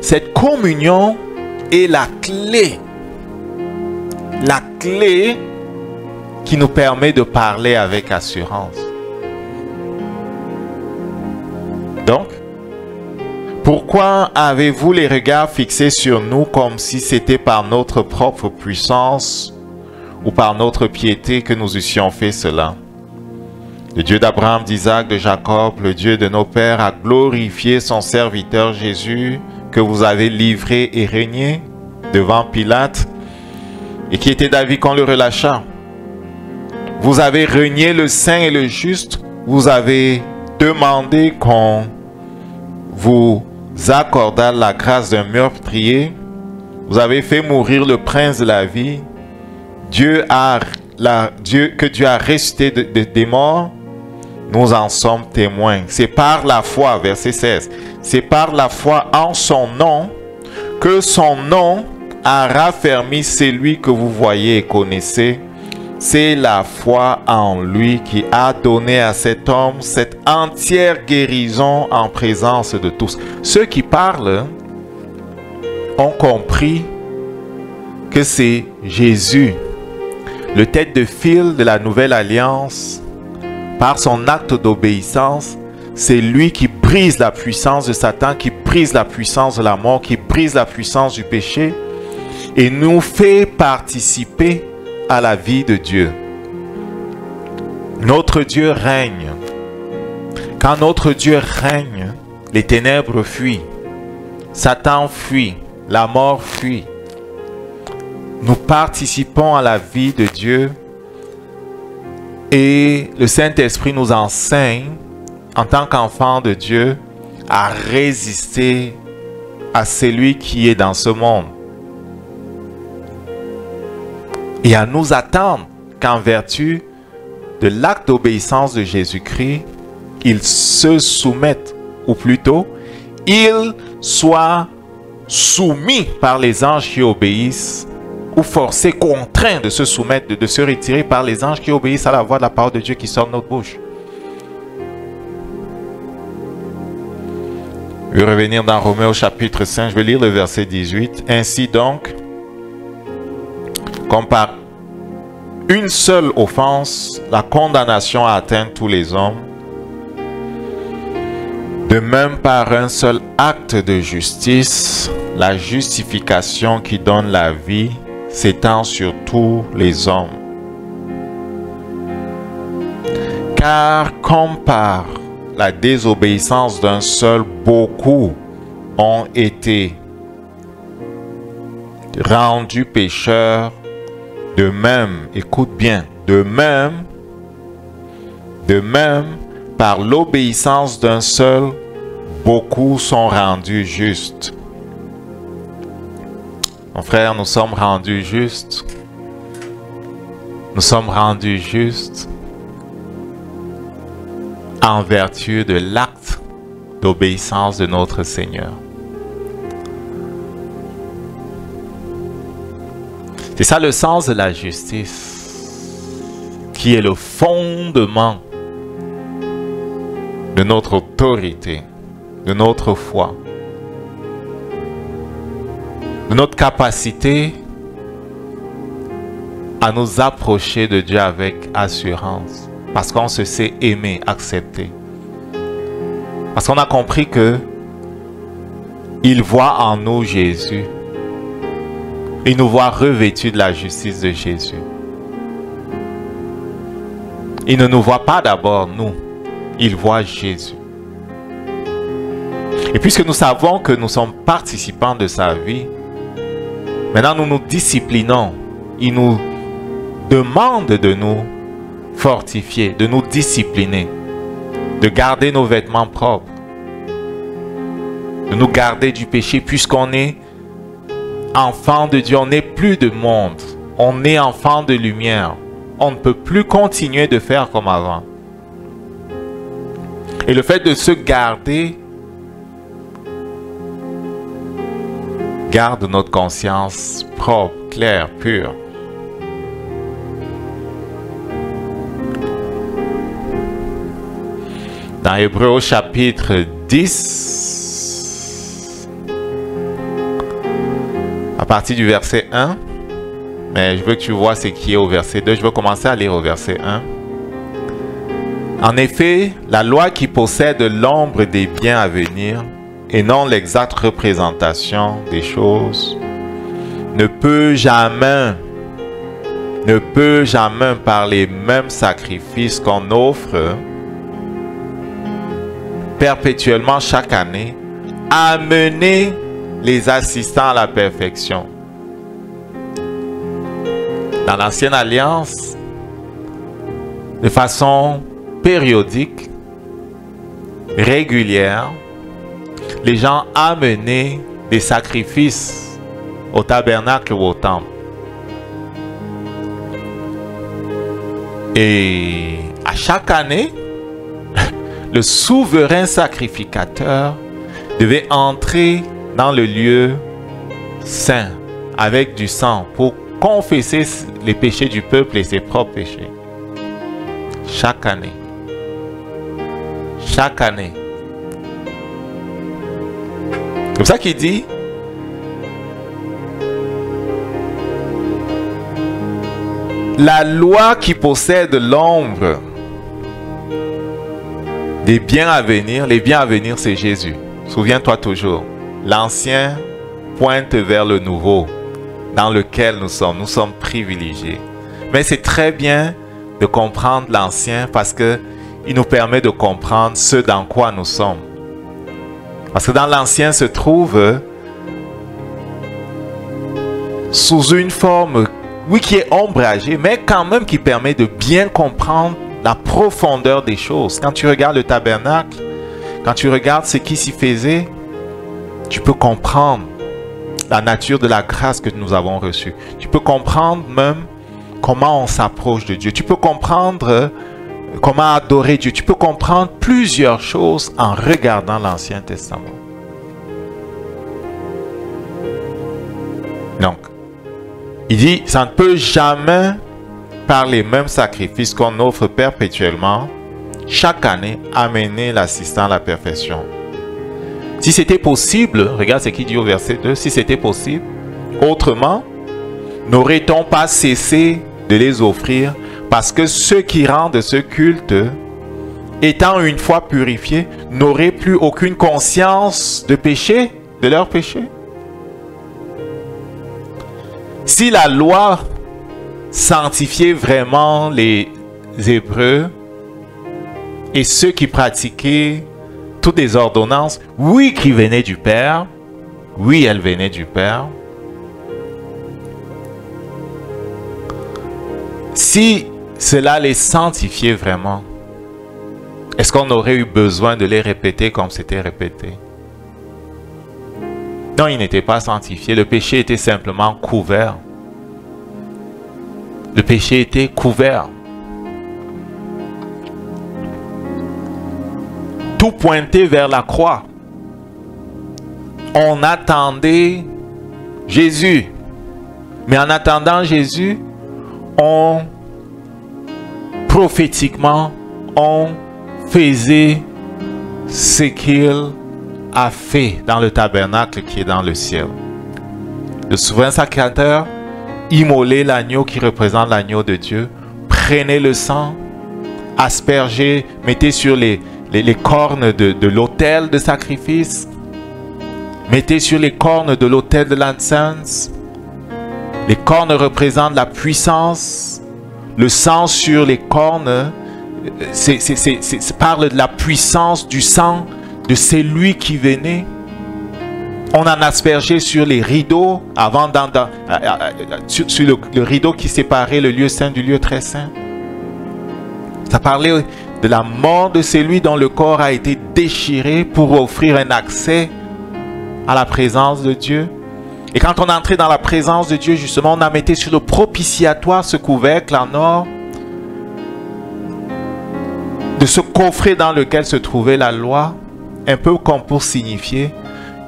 A: cette communion est la clé qui nous permet de parler avec assurance. Donc, pourquoi avez-vous les regards fixés sur nous comme si c'était par notre propre puissance ou par notre piété que nous eussions fait cela? Le Dieu d'Abraham, d'Isaac, de Jacob, le Dieu de nos pères a glorifié son serviteur Jésus que vous avez livré et régné devant Pilate et qui était d'avis qu'on le relâcha. Vous avez régné le saint et le juste, vous avez demandé qu'on vous accordât la grâce d'un meurtrier, vous avez fait mourir le prince de la vie, que Dieu a ressuscité des morts, nous en sommes témoins. C'est par la foi, verset 16, c'est par la foi en son nom que son nom a raffermi celui que vous voyez et connaissez. C'est la foi en lui qui a donné à cet homme cette entière guérison en présence de tous. Ceux qui parlent ont compris que c'est Jésus, le tête de fil de la nouvelle alliance. Par son acte d'obéissance, c'est lui qui brise la puissance de Satan, qui brise la puissance de la mort, qui brise la puissance du péché et nous fait participer à la vie de Dieu. Notre Dieu règne. Quand notre Dieu règne, les ténèbres fuient, Satan fuit, la mort fuit. Nous participons à la vie de Dieu Et le Saint-Esprit nous enseigne, en tant qu'enfants de Dieu, à résister à celui qui est dans ce monde. Et à nous attendre qu'en vertu de l'acte d'obéissance de Jésus-Christ, il se soumette, ou plutôt, il soit soumis par les anges qui obéissent, ou forcé, contraint de se soumettre, de se retirer par les anges qui obéissent à la voix de la parole de Dieu qui sort de notre bouche. Je vais revenir dans Romains au chapitre 5, je vais lire le verset 18. Ainsi donc, comme par une seule offense, la condamnation a atteint tous les hommes, de même par un seul acte de justice, la justification qui donne la vie s'étend sur tous les hommes. Car comme par la désobéissance d'un seul, beaucoup ont été rendus pécheurs, de même, écoute bien, de même, par l'obéissance d'un seul, beaucoup sont rendus justes. Mon frère, nous sommes rendus justes. Nous sommes rendus justes en vertu de l'acte d'obéissance de notre Seigneur. C'est ça le sens de la justice, qui est le fondement de notre autorité, de notre foi, de notre capacité à nous approcher de Dieu avec assurance, parce qu'on se sait aimer, accepter. Parce qu'on a compris que il voit en nous Jésus. Il nous voit revêtus de la justice de Jésus. Il ne nous voit pas d'abord nous, il voit Jésus. Et puisque nous savons que nous sommes participants de sa vie, maintenant nous nous disciplinons. Il nous demande de nous fortifier, de nous discipliner, de garder nos vêtements propres, de nous garder du péché, puisqu'on est enfant de Dieu, on n'est plus de monde, on est enfant de lumière. On ne peut plus continuer de faire comme avant. Et le fait de se garder garde notre conscience propre, claire, pure. Dans Hébreux au chapitre 10, à partir du verset 1, mais je veux que tu vois ce qui est au verset 2. Je veux commencer à lire au verset 1. En effet, la loi qui possède l'ombre des biens à venir et non l'exacte représentation des choses ne peut jamais par les mêmes sacrifices qu'on offre perpétuellement chaque année amener les assistants à la perfection. Dans l'ancienne alliance, de façon périodique, régulière, les gens amenaient des sacrifices au tabernacle ou au temple. Et à chaque année, le souverain sacrificateur devait entrer dans le lieu saint avec du sang pour confesser les péchés du peuple et ses propres péchés. Chaque année. Chaque année. C'est comme ça qu'il dit, la loi qui possède l'ombre des biens à venir, les biens à venir c'est Jésus. Souviens-toi toujours, l'ancien pointe vers le nouveau dans lequel nous sommes privilégiés. Mais c'est très bien de comprendre l'ancien parce que il nous permet de comprendre ce dans quoi nous sommes. Parce que dans l'ancien se trouve sous une forme oui, qui est ombragé, mais quand même qui permet de bien comprendre la profondeur des choses. Quand tu regardes le tabernacle, quand tu regardes ce qui s'y faisait, tu peux comprendre la nature de la grâce que nous avons reçue. Tu peux comprendre même comment on s'approche de Dieu. Tu peux comprendre comment adorer Dieu. Tu peux comprendre plusieurs choses en regardant l'Ancien Testament. Donc, il dit, ça ne peut jamais, par les mêmes sacrifices qu'on offre perpétuellement, chaque année, amener l'assistant à la perfection. Si c'était possible, regarde ce qu'il dit au verset 2, si c'était possible, autrement, n'aurait-on pas cessé de les offrir, parce que ceux qui rendent ce culte, étant une fois purifiés, n'auraient plus aucune conscience de péché, de leur péché? Si la loi sanctifiait vraiment les Hébreux et ceux qui pratiquaient toutes les ordonnances, oui, qui venaient du Père, oui, elles venaient du Père. Si cela les sanctifiait vraiment, est-ce qu'on aurait eu besoin de les répéter comme c'était répété? Non, ils n'étaient pas sanctifiés. Le péché était simplement couvert. Le péché était couvert. Tout pointait vers la croix. On attendait Jésus. Mais en attendant Jésus, prophétiquement, on faisait ce qu'il a fait dans le tabernacle qui est dans le ciel. Le souverain sacrificateur immolait l'agneau qui représente l'agneau de Dieu, prenait le sang, aspergeait, mettait sur les cornes de l'autel de sacrifice, mettait sur les cornes de l'autel de l'encens. Les cornes représentent la puissance. Le sang sur les cornes parle de la puissance du sang de celui qui venait. On en aspergeait sur les rideaux, sur le rideau qui séparait le lieu saint du lieu très saint. Ça parlait de la mort de celui dont le corps a été déchiré pour offrir un accès à la présence de Dieu. Et quand on entrait dans la présence de Dieu, justement, on a mis sur le propitiatoire ce couvercle en or de ce coffret dans lequel se trouvait la loi, un peu comme pour signifier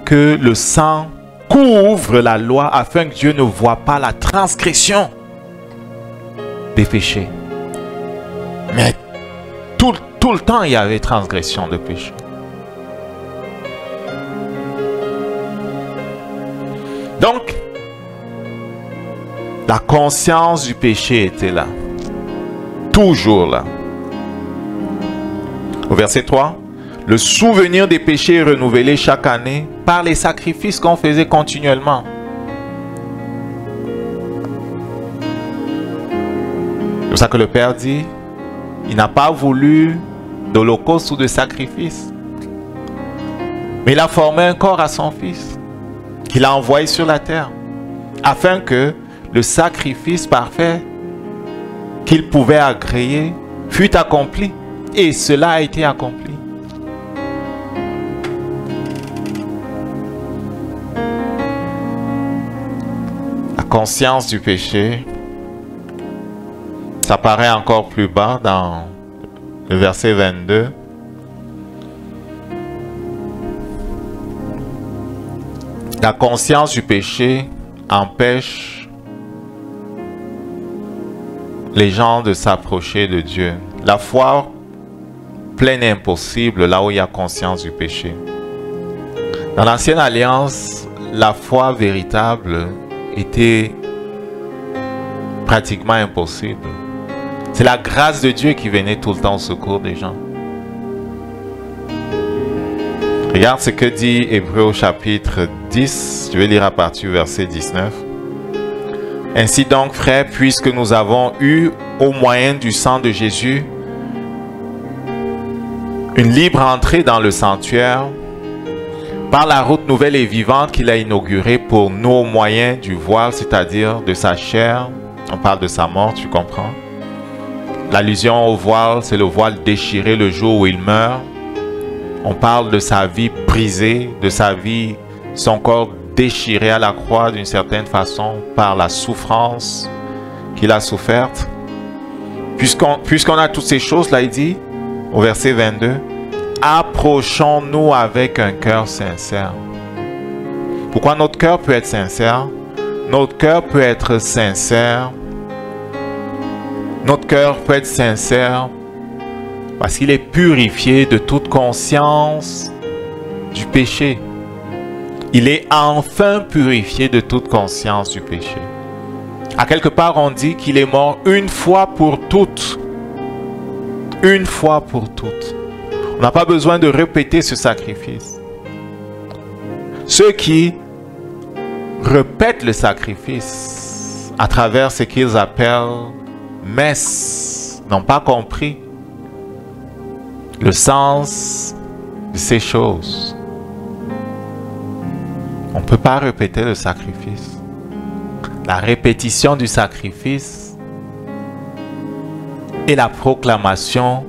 A: que le sang couvre la loi afin que Dieu ne voie pas la transgression des péchés. Mais tout le temps, il y avait transgression de péché. Donc, la conscience du péché était là. Toujours là. Au verset 3, le souvenir des péchés est renouvelé chaque année par les sacrifices qu'on faisait continuellement. C'est pour ça que le Père dit, il n'a pas voulu d'holocauste ou de sacrifice. Mais il a formé un corps à son Fils, qu'il a envoyé sur la terre, afin que le sacrifice parfait qu'il pouvait agréer fût accompli. Et cela a été accompli. La conscience du péché, ça paraît encore plus bas dans le verset 22. La conscience du péché empêche les gens de s'approcher de Dieu. La foi pleine est impossible là où il y a conscience du péché. Dans l'ancienne alliance, la foi véritable était pratiquement impossible. C'est la grâce de Dieu qui venait tout le temps au secours des gens. Regarde ce que dit Hébreux au chapitre 10. Je vais lire à partir du verset 19. Ainsi donc, frères, puisque nous avons eu, au moyen du sang de Jésus, une libre entrée dans le sanctuaire, par la route nouvelle et vivante qu'il a inaugurée pour nous au moyen du voile, c'est-à-dire de sa chair, On parle de sa mort, tu comprends? L'allusion au voile, c'est le voile déchiré le jour où il meurt. On parle de sa vie brisée, de sa vie, son corps déchiré à la croix d'une certaine façon par la souffrance qu'il a soufferte. Puisqu'on a toutes ces choses-là, il dit, au verset 22, approchons-nous avec un cœur sincère. Pourquoi notre cœur peut être sincère? Notre cœur peut être sincère. Notre cœur peut être sincère parce qu'il est purifié de toute conscience du péché. Il est enfin purifié de toute conscience du péché. À quelque part, on dit qu'il est mort une fois pour toutes. Une fois pour toutes. On n'a pas besoin de répéter ce sacrifice. Ceux qui répètent le sacrifice à travers ce qu'ils appellent messe n'ont pas compris le sens de ces choses. On ne peut pas répéter le sacrifice. La répétition du sacrifice est la proclamation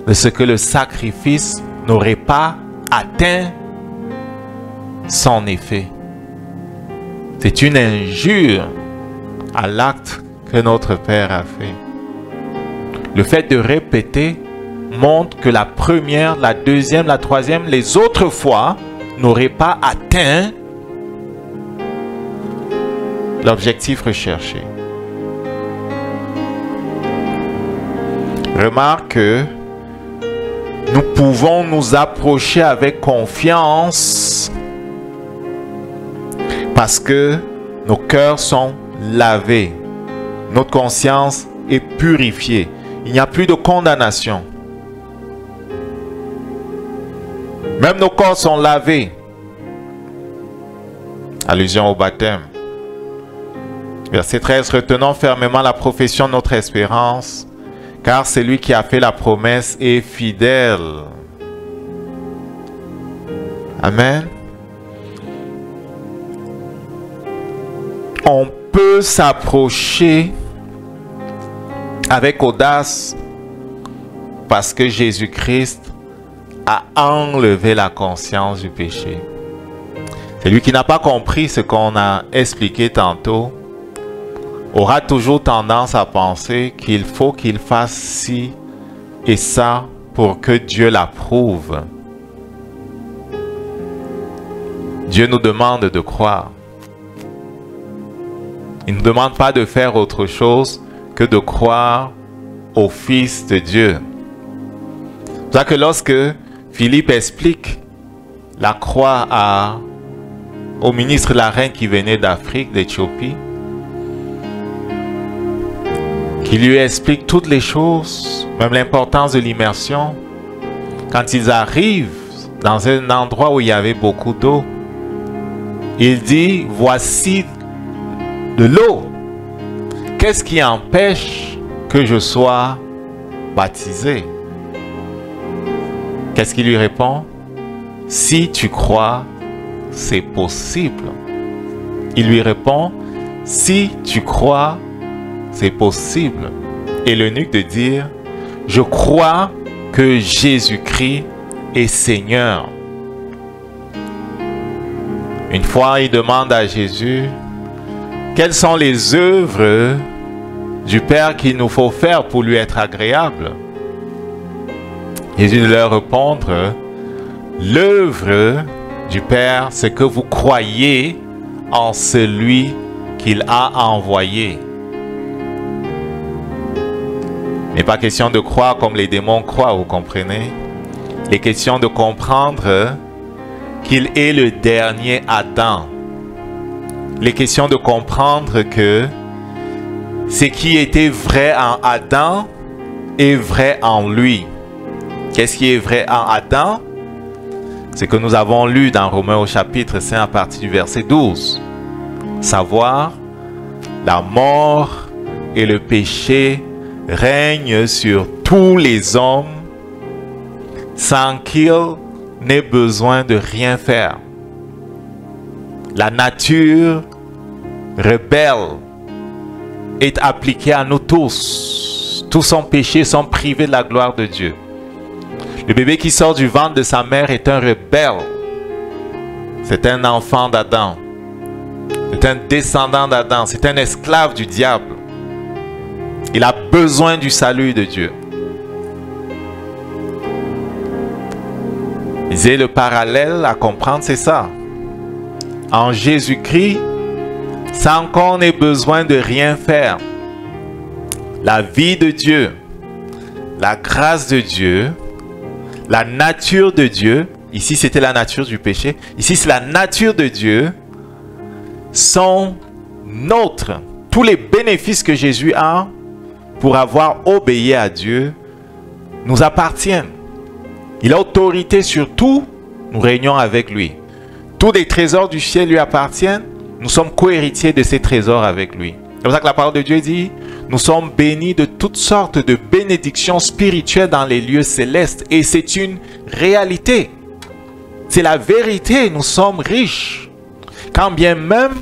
A: de ce que le sacrifice n'aurait pas atteint son effet. C'est une injure à l'acte que notre Père a fait. Le fait de répéter montre que la première, la deuxième, la troisième, les autres fois n'auraient pas atteint l'objectif recherché. Remarque que nous pouvons nous approcher avec confiance parce que nos cœurs sont lavés. Notre conscience est purifiée. Il n'y a plus de condamnation. Même nos corps sont lavés. Allusion au baptême. Verset 13. Retenons fermement la profession de notre espérance, car celui qui a fait la promesse est fidèle. Amen. On peut s'approcher avec audace parce que Jésus-Christ a enlevé la conscience du péché. Celui qui n'a pas compris ce qu'on a expliqué tantôt aura toujours tendance à penser qu'il faut qu'il fasse ci et ça pour que Dieu l'approuve. Dieu nous demande de croire. Il ne nous demande pas de faire autre chose que de croire au Fils de Dieu. C'est pour ça que lorsque Philippe explique la croix au ministre de la reine qui venait d'Afrique, d'Éthiopie, qui lui explique toutes les choses, même l'importance de l'immersion, quand ils arrivent dans un endroit où il y avait beaucoup d'eau, il dit, voici de l'eau. Qu'est-ce qui empêche que je sois baptisé? Qu'est-ce qu'il lui répond? Si tu crois, c'est possible. Il lui répond, si tu crois, c'est possible. Et l'eunuque de dire, je crois que Jésus-Christ est Seigneur. Une fois, il demande à Jésus, quelles sont les œuvres du Père qu'il nous faut faire pour lui être agréable? Jésus leur répond, l'œuvre du Père, c'est que vous croyez en celui qu'il a envoyé. Il n'est pas question de croire comme les démons croient, vous comprenez? Il est question de comprendre qu'il est le dernier Adam. Il est question de comprendre que ce qui était vrai en Adam est vrai en lui. Qu'est-ce qui est vrai en Adam? C'est que nous avons lu dans Romains au chapitre 5 à partir du verset 12. Savoir, la mort et le péché règnent sur tous les hommes sans qu'ils n'aient besoin de rien faire. La nature rebelle est appliqué à nous tous. Tous sont péchés, sont privés de la gloire de Dieu. Le bébé qui sort du ventre de sa mère est un rebelle. C'est un enfant d'Adam. C'est un descendant d'Adam. C'est un esclave du diable. Il a besoin du salut de Dieu. Et le parallèle à comprendre, c'est ça. En Jésus-Christ, sans qu'on ait besoin de rien faire, la vie de Dieu, la grâce de Dieu, la nature de Dieu, ici c'était la nature du péché, ici c'est la nature de Dieu, sont nôtres. Tous les bénéfices que Jésus a pour avoir obéi à Dieu nous appartiennent. Il a autorité sur tout, nous régnons avec lui. Tous les trésors du ciel lui appartiennent, nous sommes co-héritiers de ces trésors avec lui. C'est pour ça que la parole de Dieu dit, nous sommes bénis de toutes sortes de bénédictions spirituelles dans les lieux célestes. Et c'est une réalité. C'est la vérité, nous sommes riches. Quand bien même,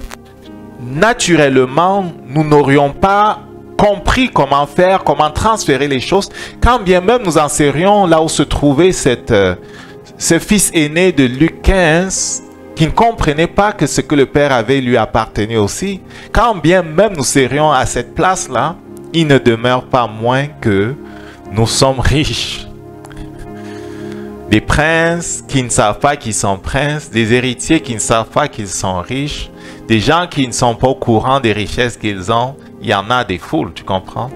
A: naturellement, nous n'aurions pas compris comment faire, comment transférer les choses, quand bien même nous en serions là où se trouvait ce fils aîné de Luc 15, qui ne comprenait pas que ce que le Père avait lui appartenait aussi, quand bien même nous serions à cette place-là, il ne demeure pas moins que nous sommes riches. Des princes qui ne savent pas qu'ils sont princes, des héritiers qui ne savent pas qu'ils sont riches, des gens qui ne sont pas au courant des richesses qu'ils ont, il y en a des foules, tu comprends?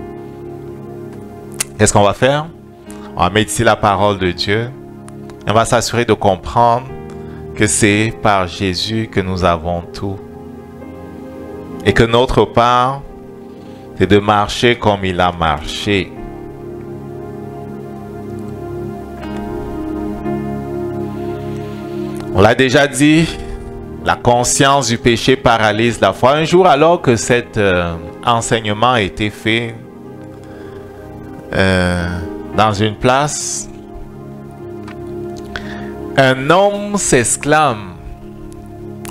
A: Qu'est-ce qu'on va faire? On va mettre ici la parole de Dieu. Et on va s'assurer de comprendre que c'est par Jésus que nous avons tout. Et que notre part, c'est de marcher comme il a marché. On l'a déjà dit, la conscience du péché paralyse la foi. Un jour, alors que cet enseignement a été fait dans une place, un homme s'exclame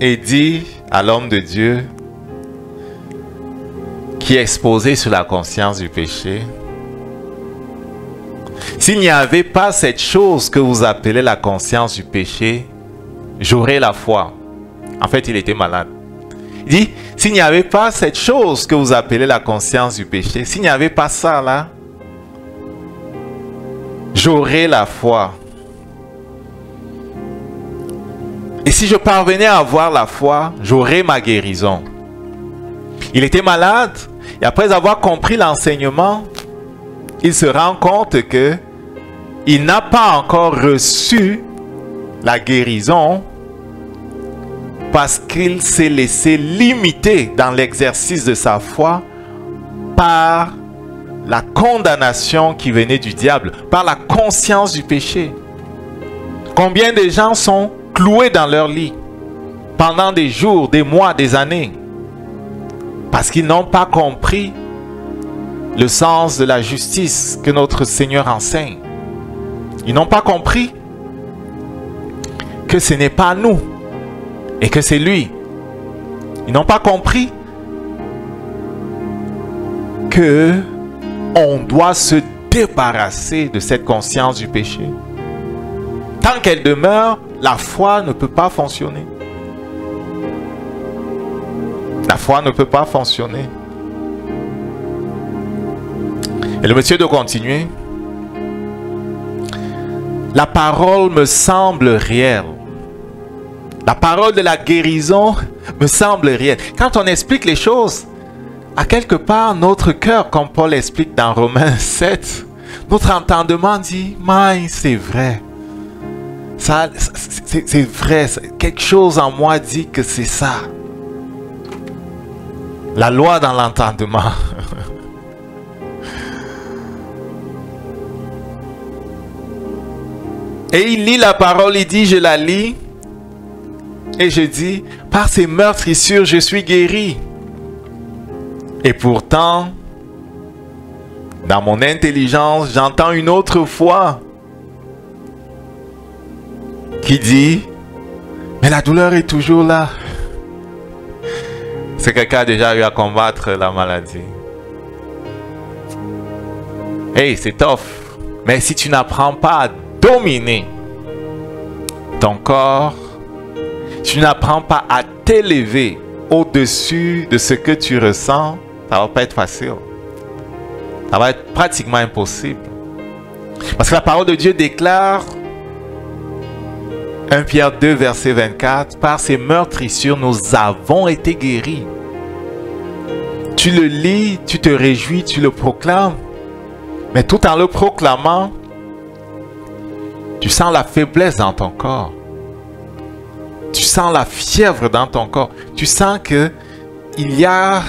A: et dit à l'homme de Dieu qui est exposé sur la conscience du péché, s'il n'y avait pas cette chose que vous appelez la conscience du péché, j'aurais la foi. En fait, il était malade. Il dit, s'il n'y avait pas cette chose que vous appelez la conscience du péché, s'il n'y avait pas ça là, j'aurais la foi. Et si je parvenais à avoir la foi, j'aurais ma guérison. Il était malade, et après avoir compris l'enseignement, il se rend compte que il n'a pas encore reçu la guérison parce qu'il s'est laissé limiter dans l'exercice de sa foi par la condamnation qui venait du diable, par la conscience du péché. Combien de gens sont cloués dans leur lit pendant des jours, des mois, des années parce qu'ils n'ont pas compris le sens de la justice que notre Seigneur enseigne. Ils n'ont pas compris que ce n'est pas nous et que c'est lui. Ils n'ont pas compris que on doit se débarrasser de cette conscience du péché. Tant qu'elle demeure, la foi ne peut pas fonctionner. La foi ne peut pas fonctionner. Et le monsieur doit continuer. La parole me semble réelle. La parole de la guérison me semble réelle. Quand on explique les choses, à quelque part, notre cœur, comme Paul explique dans Romains 7, notre entendement dit, mais c'est vrai. C'est vrai. Quelque chose en moi dit que c'est ça. La loi dans l'entendement. Et il lit la parole, il dit, je la lis. Et je dis, par ces meurtrissures, je suis guéri. Et pourtant, dans mon intelligence, j'entends une autre voix qui dit, mais la douleur est toujours là. C'est quelqu'un qui a déjà eu à combattre la maladie. Hey, c'est tough. Mais si tu n'apprends pas à dominer ton corps, tu n'apprends pas à t'élever au-dessus de ce que tu ressens, ça va pas être facile. Ça va être pratiquement impossible. Parce que la parole de Dieu déclare, 1 Pierre 2, verset 24, « Par ces meurtrissures, nous avons été guéris. » Tu le lis, tu te réjouis, tu le proclames. Mais tout en le proclamant, tu sens la faiblesse dans ton corps. Tu sens la fièvre dans ton corps. Tu sens que il y a,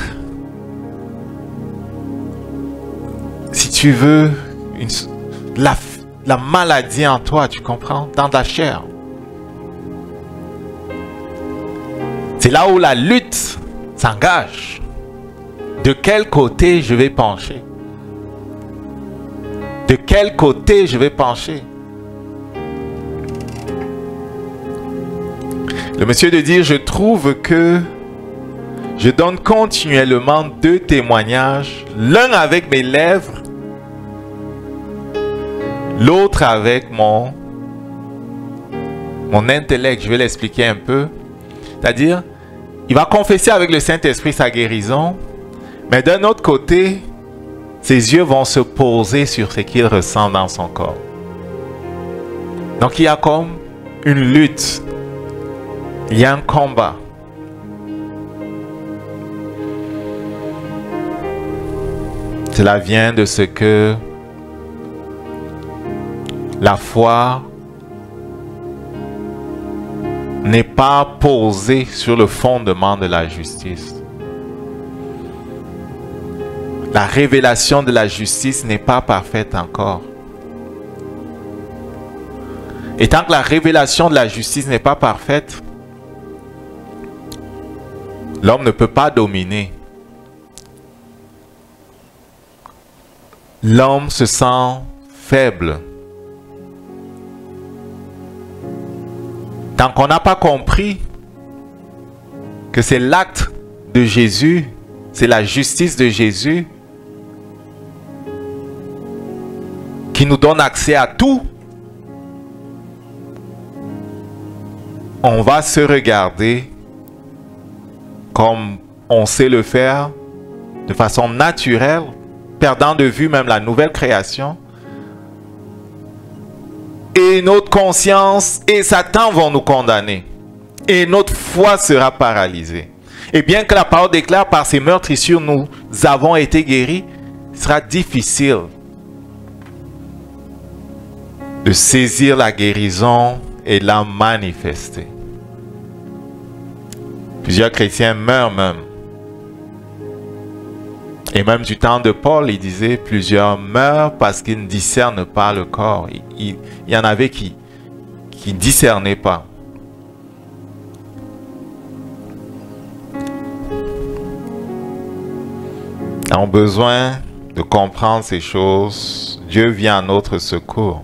A: si tu veux, la maladie en toi, tu comprends, dans ta chair. C'est là où la lutte s'engage. De quel côté je vais pencher? De quel côté je vais pencher? Le monsieur de dire, je trouve que je donne continuellement 2 témoignages, l'un avec mes lèvres, l'autre avec mon intellect. Je vais l'expliquer un peu. C'est-à-dire, il va confesser avec le Saint-Esprit sa guérison, mais d'un autre côté, ses yeux vont se poser sur ce qu'il ressent dans son corps. Donc il y a comme une lutte. Il y a un combat. Cela vient de ce que la foi n'est pas posée sur le fondement de la justice. La révélation de la justice n'est pas parfaite encore. Et tant que la révélation de la justice n'est pas parfaite, l'homme ne peut pas dominer. L'homme se sent faible. Tant qu'on n'a pas compris que c'est l'acte de Jésus, c'est la justice de Jésus qui nous donne accès à tout, on va se regarder comme on sait le faire, de façon naturelle, perdant de vue même la nouvelle création. Et notre conscience et Satan vont nous condamner. Et notre foi sera paralysée. Et bien que la parole déclare, par ces meurtrissures, nous avons été guéris, il sera difficile de saisir la guérison et la manifester. Plusieurs chrétiens meurent même. Et même du temps de Paul, il disait, plusieurs meurent parce qu'ils ne discernent pas le corps. Il y en avait qui ne discernaient pas. Nous avons besoin de comprendre ces choses. Dieu vient à notre secours.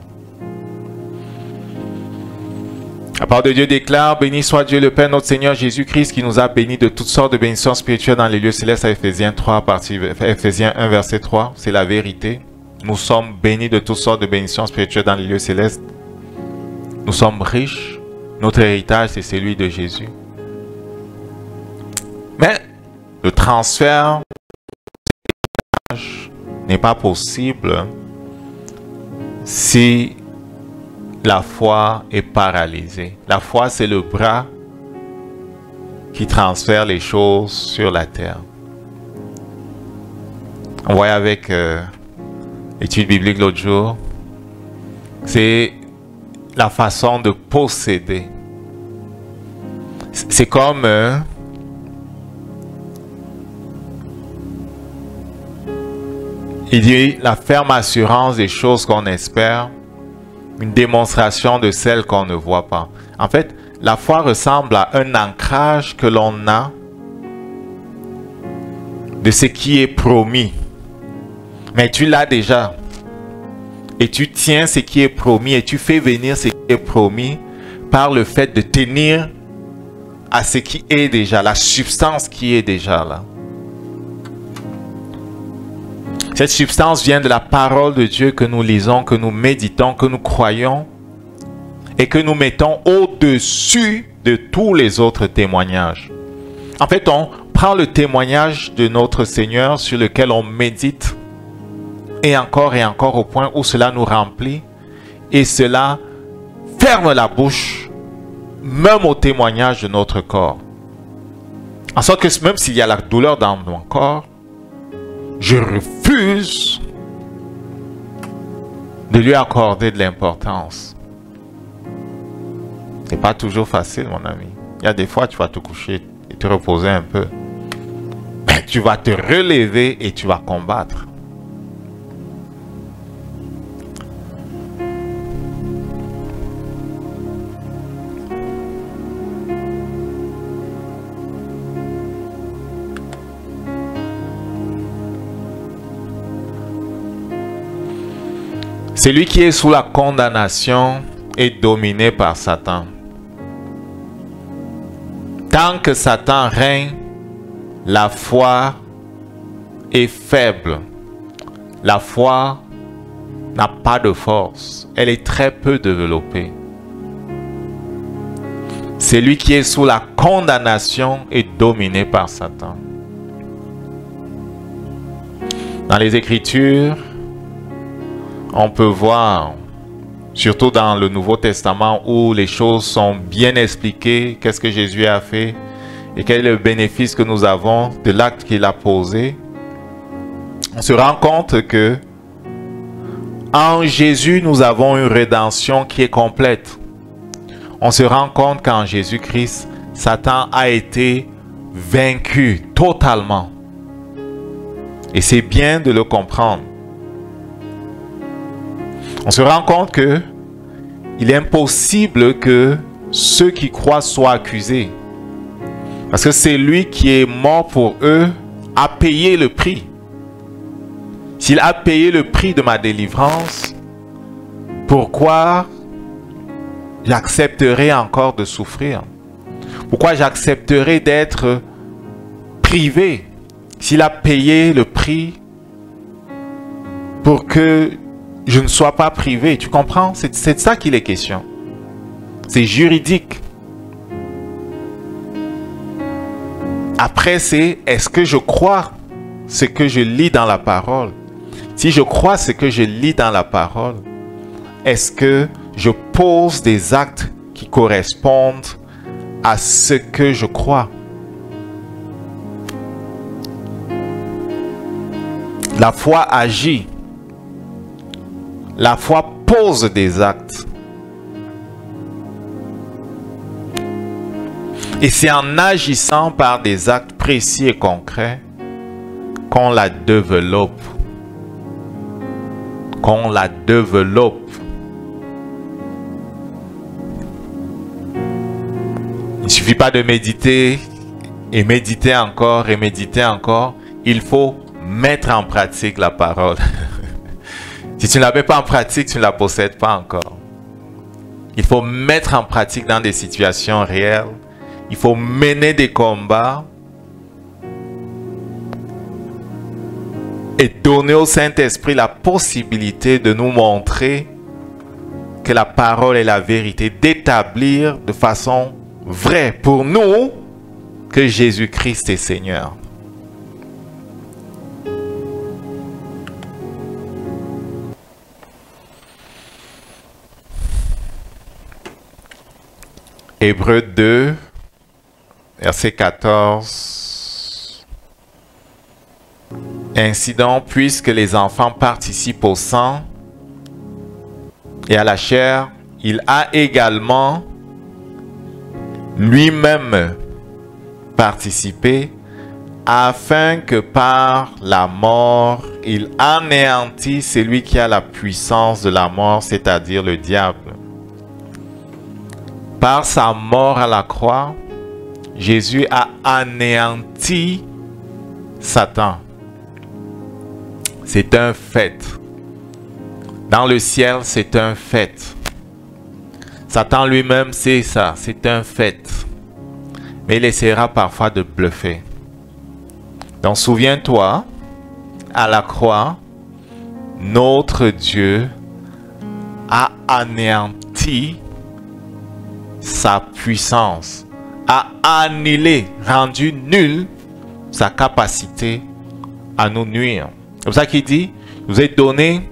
A: La parole de Dieu déclare, béni soit Dieu le Père, notre Seigneur Jésus-Christ, qui nous a bénis de toutes sortes de bénédictions spirituelles dans les lieux célestes, à Ephésiens 1 verset 3, c'est la vérité. Nous sommes bénis de toutes sortes de bénédictions spirituelles dans les lieux célestes. Nous sommes riches, notre héritage c'est celui de Jésus. Mais le transfert n'est pas possible si la foi est paralysée. La foi, c'est le bras qui transfère les choses sur la terre. On voyait avec l'étude biblique l'autre jour, c'est la façon de posséder. C'est comme il dit la ferme assurance des choses qu'on espère, une démonstration de celles qu'on ne voit pas. En fait, la foi ressemble à un ancrage que l'on a de ce qui est promis. Mais tu l'as déjà. Et tu tiens ce qui est promis et tu fais venir ce qui est promis par le fait de tenir à ce qui est déjà, la substance qui est déjà là. Cette substance vient de la parole de Dieu que nous lisons, que nous méditons, que nous croyons et que nous mettons au-dessus de tous les autres témoignages. En fait, on prend le témoignage de notre Seigneur sur lequel on médite et encore au point où cela nous remplit et cela ferme la bouche même au témoignage de notre corps. En sorte que même s'il y a la douleur dans mon corps, je refuse de lui accorder de l'importance. C'est pas toujours facile, mon ami. Il y a des fois, tu vas te coucher et te reposer un peu. Mais tu vas te relever et tu vas combattre. Celui qui est sous la condamnation est dominé par Satan. Tant que Satan règne, la foi est faible. La foi n'a pas de force. Elle est très peu développée. Celui qui est sous la condamnation est dominé par Satan. Dans les Écritures, on peut voir, surtout dans le Nouveau Testament où les choses sont bien expliquées, qu'est-ce que Jésus a fait et quel est le bénéfice que nous avons de l'acte qu'il a posé. On se rend compte que en Jésus, nous avons une rédemption qui est complète. On se rend compte qu'en Jésus-Christ, Satan a été vaincu totalement. Et c'est bien de le comprendre. On se rend compte que il est impossible que ceux qui croient soient accusés. Parce que c'est lui qui est mort pour eux, a payé le prix. S'il a payé le prix de ma délivrance, pourquoi j'accepterai encore de souffrir? Pourquoi j'accepterai d'être privé? S'il a payé le prix pour que je ne sois pas privé, tu comprends? C'est de ça qu'il est question. C'est juridique. Après, c'est est-ce que je crois ce que je lis dans la parole? Si je crois ce que je lis dans la parole, est-ce que je pose des actes qui correspondent à ce que je crois? La foi agit. La foi pose des actes. Et c'est en agissant par des actes précis et concrets qu'on la développe. Qu'on la développe. Il ne suffit pas de méditer et méditer encore et méditer encore. Il faut mettre en pratique la parole. Si tu ne la mets pas en pratique, tu ne la possèdes pas encore. Il faut mettre en pratique dans des situations réelles. Il faut mener des combats. Et donner au Saint-Esprit la possibilité de nous montrer que la parole est la vérité. D'établir de façon vraie pour nous que Jésus-Christ est Seigneur. Hébreux 2, verset 14. Ainsi donc, puisque les enfants participent au sang et à la chair, il a également lui-même participé afin que par la mort, il anéantisse celui qui a la puissance de la mort, c'est-à-dire le diable. Par sa mort à la croix, Jésus a anéanti Satan. C'est un fait. Dans le ciel, c'est un fait. Satan lui-même sait ça, c'est un fait. Mais il essaiera parfois de bluffer. Donc souviens-toi, à la croix, notre Dieu a anéanti sa puissance, a annulé, rendu nulle sa capacité à nous nuire. C'est pour ça qu'il dit, vous êtes donné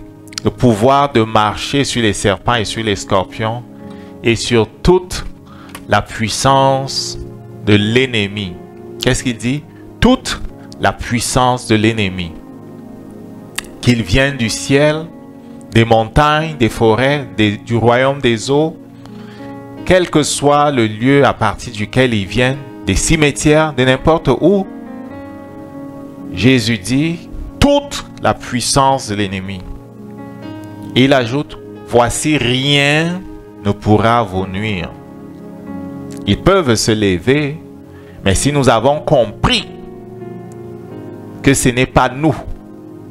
A: le pouvoir de marcher sur les serpents et sur les scorpions et sur toute la puissance de l'ennemi. Qu'est-ce qu'il dit? Toute la puissance de l'ennemi. Qu'il vienne du ciel, des montagnes, des forêts, du royaume des eaux, quel que soit le lieu à partir duquel ils viennent, des cimetières, de n'importe où, Jésus dit toute la puissance de l'ennemi. Et il ajoute, voici rien ne pourra vous nuire. Ils peuvent se lever, mais si nous avons compris que ce n'est pas nous,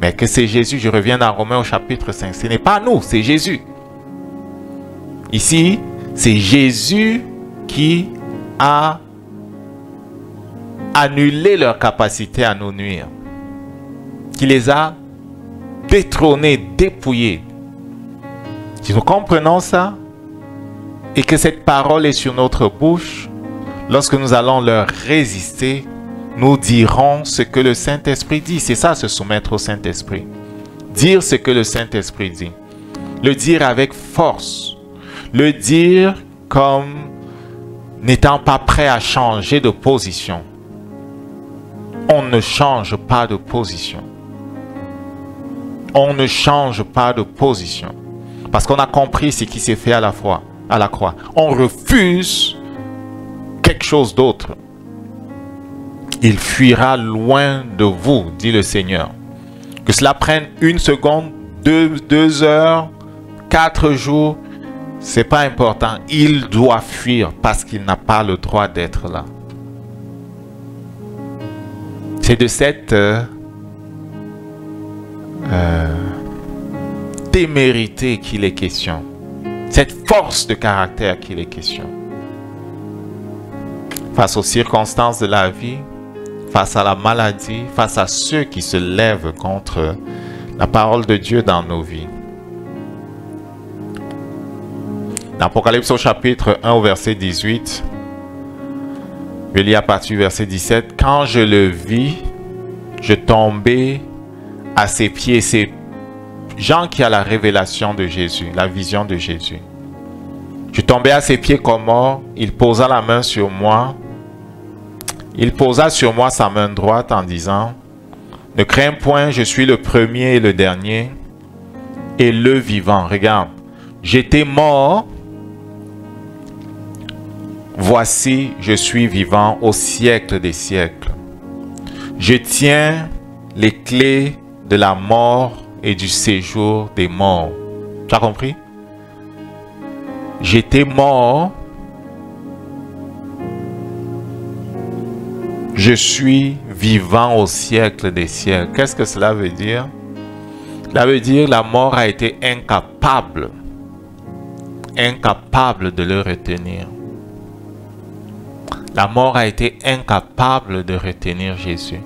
A: mais que c'est Jésus, je reviens dans Romains au chapitre 5, ce n'est pas nous, c'est Jésus. Ici, c'est Jésus qui a annulé leur capacité à nous nuire, qui les a détrônés, dépouillés. Si nous comprenons ça, et que cette parole est sur notre bouche, lorsque nous allons leur résister, nous dirons ce que le Saint-Esprit dit. C'est ça, se soumettre au Saint-Esprit. Dire ce que le Saint-Esprit dit. Le dire avec force. Le dire comme n'étant pas prêt à changer de position. On ne change pas de position. On ne change pas de position. Parce qu'on a compris ce qui s'est fait à la croix. On refuse quelque chose d'autre. Il fuira loin de vous, dit le Seigneur. Que cela prenne 1 seconde, 2 heures, 4 jours, c'est pas important. Il doit fuir parce qu'il n'a pas le droit d'être là. C'est de cette témérité qu'il est question. Cette force de caractère qu'il est question. Face aux circonstances de la vie, face à la maladie, face à ceux qui se lèvent contre la parole de Dieu dans nos vies. Dans Apocalypse au chapitre 1 au verset 18, je lis à partir du verset 17. Quand je le vis, je tombais à ses pieds. C'est Jean qui a la révélation de Jésus, la vision de Jésus. Je tombais à ses pieds comme mort. Il posa la main sur moi. Il posa sur moi sa main droite en disant, « Ne crains point, je suis le premier et le dernier et le vivant. » Regarde, j'étais mort. Voici, je suis vivant au siècle des siècles. Je tiens les clés de la mort et du séjour des morts. Tu as compris? J'étais mort. Je suis vivant au siècle des siècles. Qu'est-ce que cela veut dire? Cela veut dire que la mort a été incapable de le retenir. La mort a été incapable de retenir Jésus.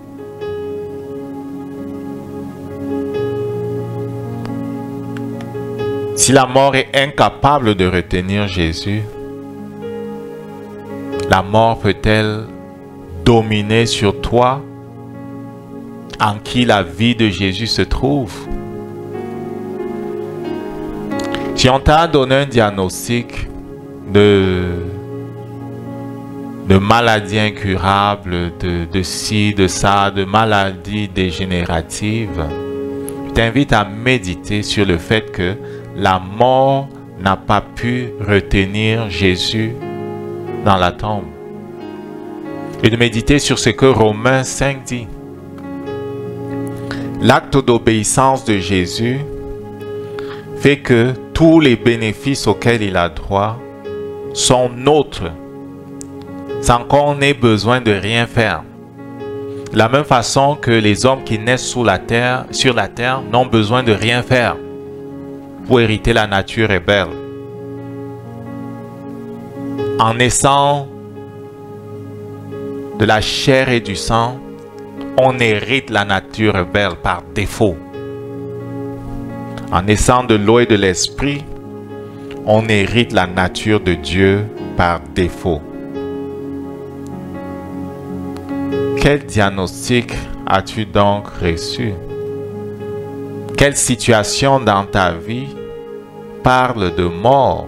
A: Si la mort est incapable de retenir Jésus, la mort peut-elle dominer sur toi, en qui la vie de Jésus se trouve? Si on t'a donné un diagnostic de maladies incurables, de ci, de ça, de maladies dégénératives, je t'invite à méditer sur le fait que la mort n'a pas pu retenir Jésus dans la tombe. Et de méditer sur ce que Romains 5 dit. L'acte d'obéissance de Jésus fait que tous les bénéfices auxquels il a droit sont nôtres, sans qu'on ait besoin de rien faire. De la même façon que les hommes qui naissent sur la terre n'ont besoin de rien faire pour hériter la nature rebelle. En naissant de la chair et du sang, on hérite la nature rebelle par défaut. En naissant de l'eau et de l'esprit, on hérite la nature de Dieu par défaut. Quel diagnostic as-tu donc reçu? Quelle situation dans ta vie parle de mort?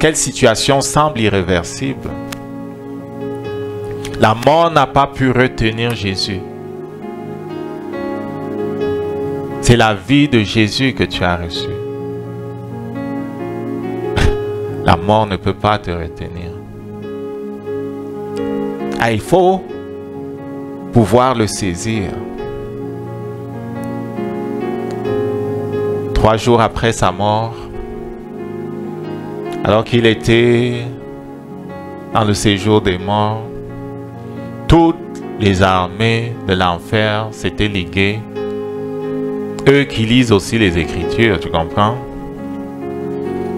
A: Quelle situation semble irréversible? La mort n'a pas pu retenir Jésus. C'est la vie de Jésus que tu as reçue. La mort ne peut pas te retenir. Ah, il faut pouvoir le saisir. 3 jours après sa mort, alors qu'il était dans le séjour des morts, toutes les armées de l'enfer s'étaient liguées. Eux qui lisent aussi les Écritures, tu comprends?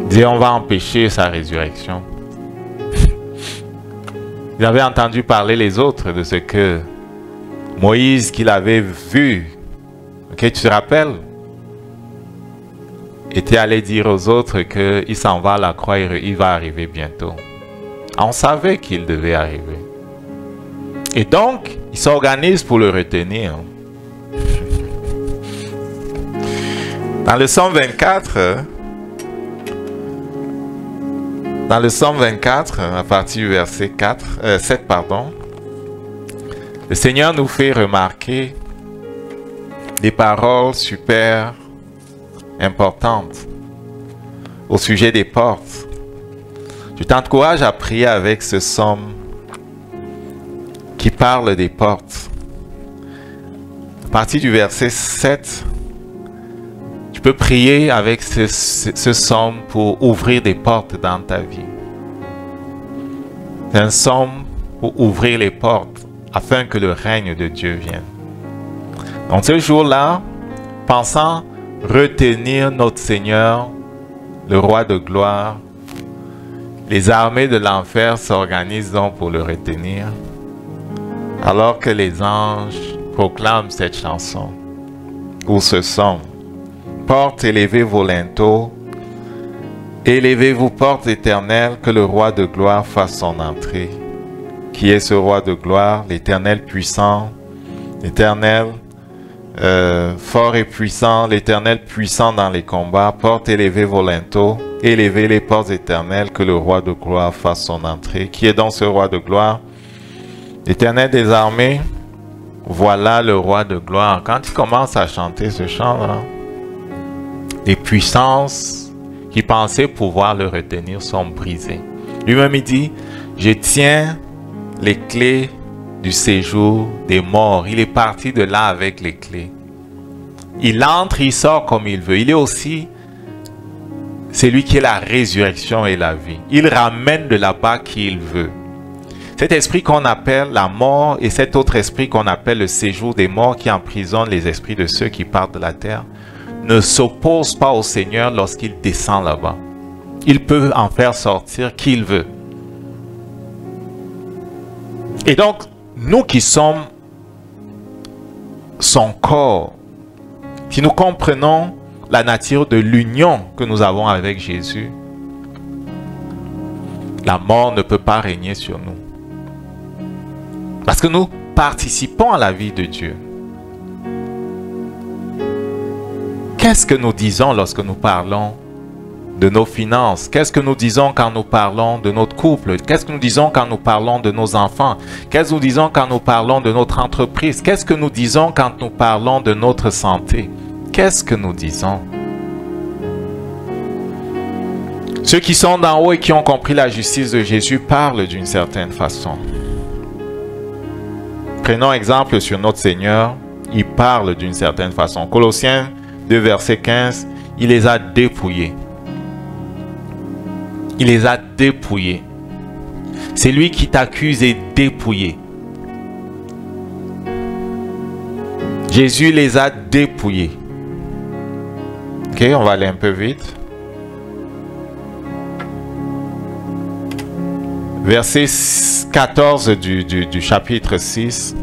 A: Disaient, on va empêcher sa résurrection. Ils avaient entendu parler les autres de ce que Moïse qu'il avait vu, ok, tu te rappelles, était allé dire aux autres qu'il s'en va à la croix et il va arriver bientôt. On savait qu'il devait arriver. Et donc, ils s'organisent pour le retenir. Dans le Psaume 24, à partir du verset 7, le Seigneur nous fait remarquer des paroles super importantes au sujet des portes. Je t'encourage à prier avec ce psaume qui parle des portes. À partir du verset 7, tu peux prier avec ce psaume pour ouvrir des portes dans ta vie. C'est un psaume pour ouvrir les portes afin que le règne de Dieu vienne. Donc ce jour-là, pensant retenir notre Seigneur, le roi de gloire, les armées de l'enfer s'organisent donc pour le retenir, alors que les anges proclament cette chanson ou ce psaume. Portes, élevez vos linteaux, élevez-vous portes éternelles, que le roi de gloire fasse son entrée. Qui est ce roi de gloire? L'Éternel puissant, l'Éternel fort et puissant, l'Éternel puissant dans les combats. Portes, élevez vos linteaux, élevez les portes éternelles, que le roi de gloire fasse son entrée. Qui est donc ce roi de gloire? L'Éternel des armées, voilà le roi de gloire. Quand tu commences à chanter ce chant-là, les puissances qui pensaient pouvoir le retenir sont brisées. Lui-même, il dit, je tiens les clés du séjour des morts. Il est parti de là avec les clés. Il entre, il sort comme il veut. Il est aussi celui qui est la résurrection et la vie. Il ramène de là-bas qui il veut. Cet esprit qu'on appelle la mort et cet autre esprit qu'on appelle le séjour des morts qui emprisonne les esprits de ceux qui partent de la terre ne s'oppose pas au Seigneur lorsqu'il descend là-bas. Il peut en faire sortir qui il veut. Et donc, nous qui sommes son corps, si nous comprenons la nature de l'union que nous avons avec Jésus, la mort ne peut pas régner sur nous. Parce que nous participons à la vie de Dieu. Qu'est-ce que nous disons lorsque nous parlons de nos finances? Qu'est-ce que nous disons quand nous parlons de notre couple? Qu'est-ce que nous disons quand nous parlons de nos enfants? Qu'est-ce que nous disons quand nous parlons de notre entreprise? Qu'est-ce que nous disons quand nous parlons de notre santé? Qu'est-ce que nous disons? Ceux qui sont d'en haut et qui ont compris la justice de Jésus parlent d'une certaine façon. Prenons exemple sur notre Seigneur. Il parle d'une certaine façon. Colossiens 2, verset 15, il les a dépouillés. Il les a dépouillés. C'est lui qui t'accuse et dépouillé. Jésus les a dépouillés. Ok, on va aller un peu vite. Verset 14 du chapitre 6.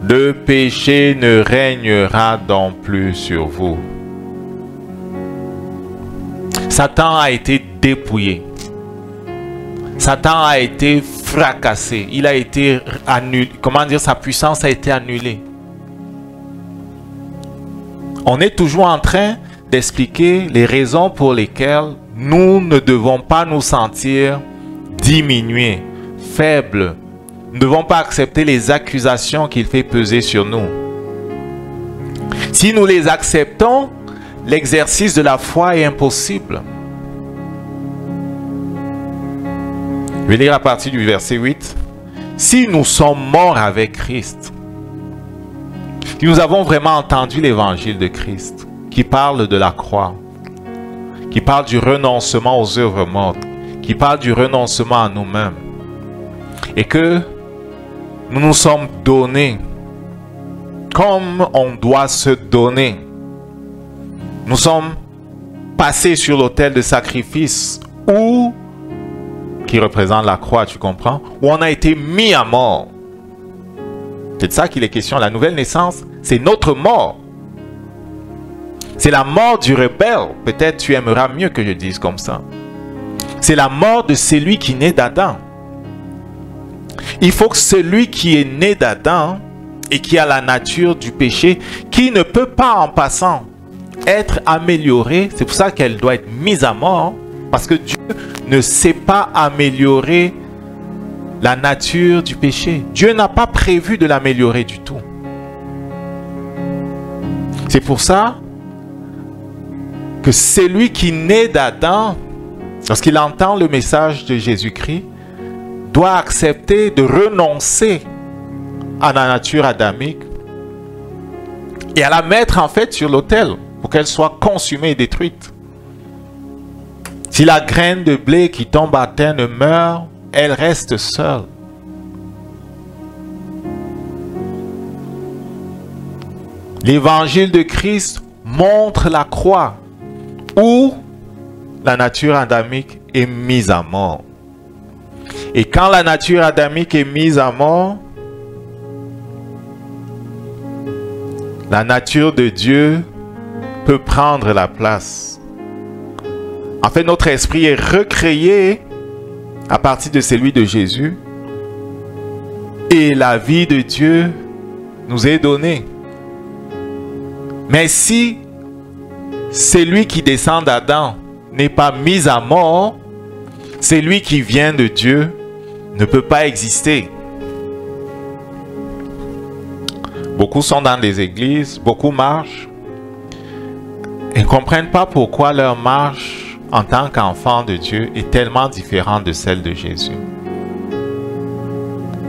A: Le péché ne régnera donc plus sur vous. Satan a été dépouillé. Satan a été fracassé. Il a été annulé. Comment dire, sa puissance a été annulée. On est toujours en train d'expliquer les raisons pour lesquelles nous ne devons pas nous sentir diminués, faibles. Nous ne devons pas accepter les accusations qu'il fait peser sur nous. Si nous les acceptons, l'exercice de la foi est impossible. Je vais lire à partir du verset 8. Si nous sommes morts avec Christ, si nous avons vraiment entendu l'évangile de Christ, qui parle de la croix, qui parle du renoncement aux œuvres mortes, qui parle du renoncement à nous-mêmes, et que nous nous sommes donnés comme on doit se donner. Nous sommes passés sur l'autel de sacrifice où, qui représente la croix, tu comprends, où on a été mis à mort. C'est de ça qu'il est question. La nouvelle naissance, c'est notre mort. C'est la mort du rebelle. Peut-être tu aimeras mieux que je dise comme ça. C'est la mort de celui qui naît d'Adam. Il faut que celui qui est né d'Adam et qui a la nature du péché, qui ne peut pas en passant être amélioré, c'est pour ça qu'elle doit être mise à mort, parce que Dieu ne sait pas améliorer la nature du péché. Dieu n'a pas prévu de l'améliorer du tout. C'est pour ça que celui qui naît d'Adam, lorsqu'il entend le message de Jésus-Christ, doit accepter de renoncer à la nature adamique et à la mettre en fait sur l'autel pour qu'elle soit consumée et détruite. Si la graine de blé qui tombe à terre ne meurt, elle reste seule. L'évangile de Christ montre la croix où la nature adamique est mise à mort. Et quand la nature adamique est mise à mort, la nature de Dieu peut prendre la place. En fait, notre esprit est recréé à partir de celui de Jésus. Et la vie de Dieu nous est donnée. Mais si celui qui descend d'Adam n'est pas mis à mort, celui qui vient de Dieu ne peut pas exister. Beaucoup sont dans les églises, beaucoup marchent et ne comprennent pas pourquoi leur marche en tant qu'enfant de Dieu est tellement différente de celle de Jésus.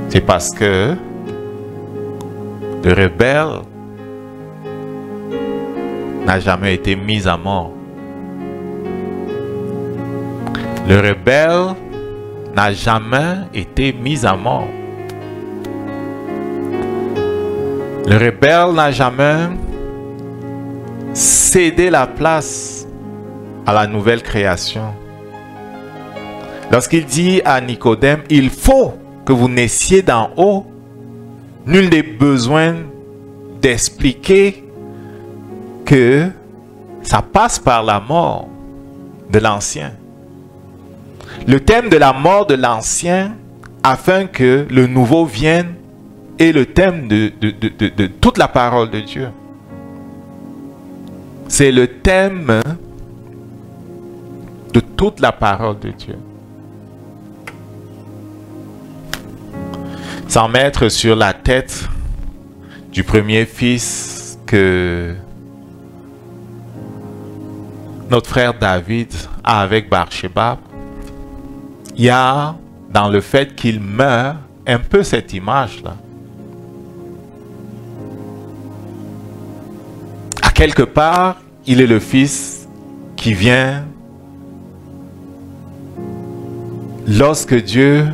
A: C'est parce que le rebelle n'a jamais été mis à mort. Le rebelle n'a jamais été mis à mort. Le rebelle n'a jamais cédé la place à la nouvelle création. Lorsqu'il dit à Nicodème, il faut que vous naissiez d'en haut, nul n'est besoin d'expliquer que ça passe par la mort de l'ancien. Le thème de la mort de l'ancien, afin que le nouveau vienne, est le thème de toute la parole de Dieu. C'est le thème de toute la parole de Dieu. Sans mettre sur la tête du premier fils que notre frère David a avec Bathsheba, il y a dans le fait qu'il meurt un peu cette image-là. À quelque part, il est le fils qui vient lorsque Dieu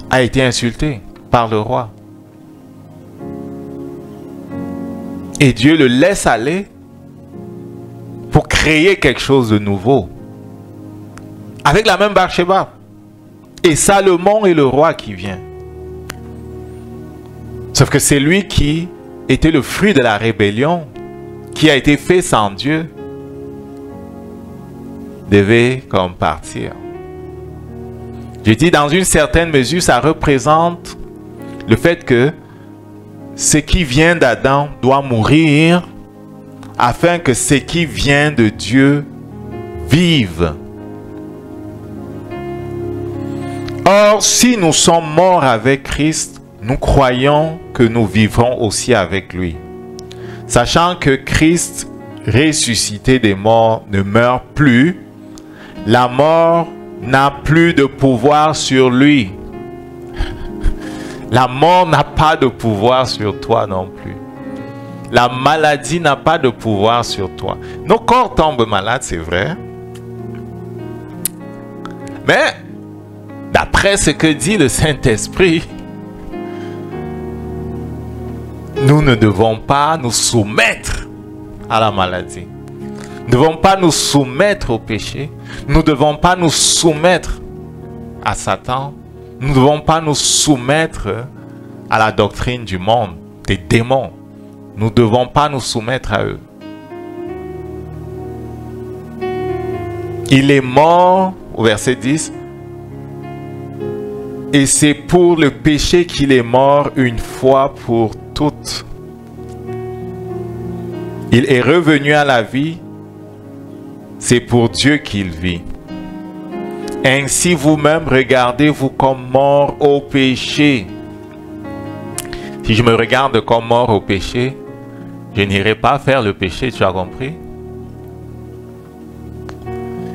A: a été insulté par le roi. Et Dieu le laisse aller pour créer quelque chose de nouveau. Avec la même Bathsheba. Et Salomon est le roi qui vient. Sauf que c'est lui qui était le fruit de la rébellion, qui a été fait sans Dieu. devait comme partir. Je dis dans une certaine mesure, ça représente le fait que ce qui vient d'Adam doit mourir afin que ce qui vient de Dieu vive. Or, si nous sommes morts avec Christ, nous croyons que nous vivrons aussi avec lui. Sachant que Christ, ressuscité des morts, ne meurt plus, la mort n'a plus de pouvoir sur lui. La mort n'a pas de pouvoir sur toi non plus. La maladie n'a pas de pouvoir sur toi. Nos corps tombent malades, c'est vrai. Mais, d'après ce que dit le Saint-Esprit, nous ne devons pas nous soumettre à la maladie. Nous ne devons pas nous soumettre au péché. Nous ne devons pas nous soumettre à Satan. Nous ne devons pas nous soumettre à la doctrine du monde, des démons. Nous ne devons pas nous soumettre à eux. Il est mort, au verset 10, et c'est pour le péché qu'il est mort une fois pour toutes. Il est revenu à la vie, c'est pour Dieu qu'il vit. Ainsi vous-même regardez-vous comme mort au péché. Si je me regarde comme mort au péché, je n'irai pas faire le péché, tu as compris?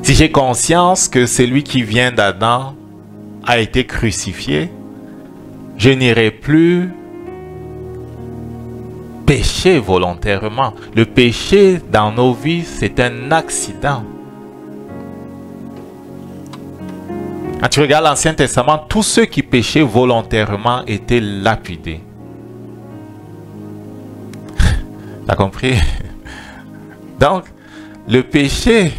A: Si j'ai conscience que celui qui vient d'Adam a été crucifié, je n'irai plus pécher volontairement. Le péché dans nos vies, c'est un accident. Quand tu regardes l'Ancien Testament, tous ceux qui péchaient volontairement étaient lapidés. T'as compris? Donc, le péché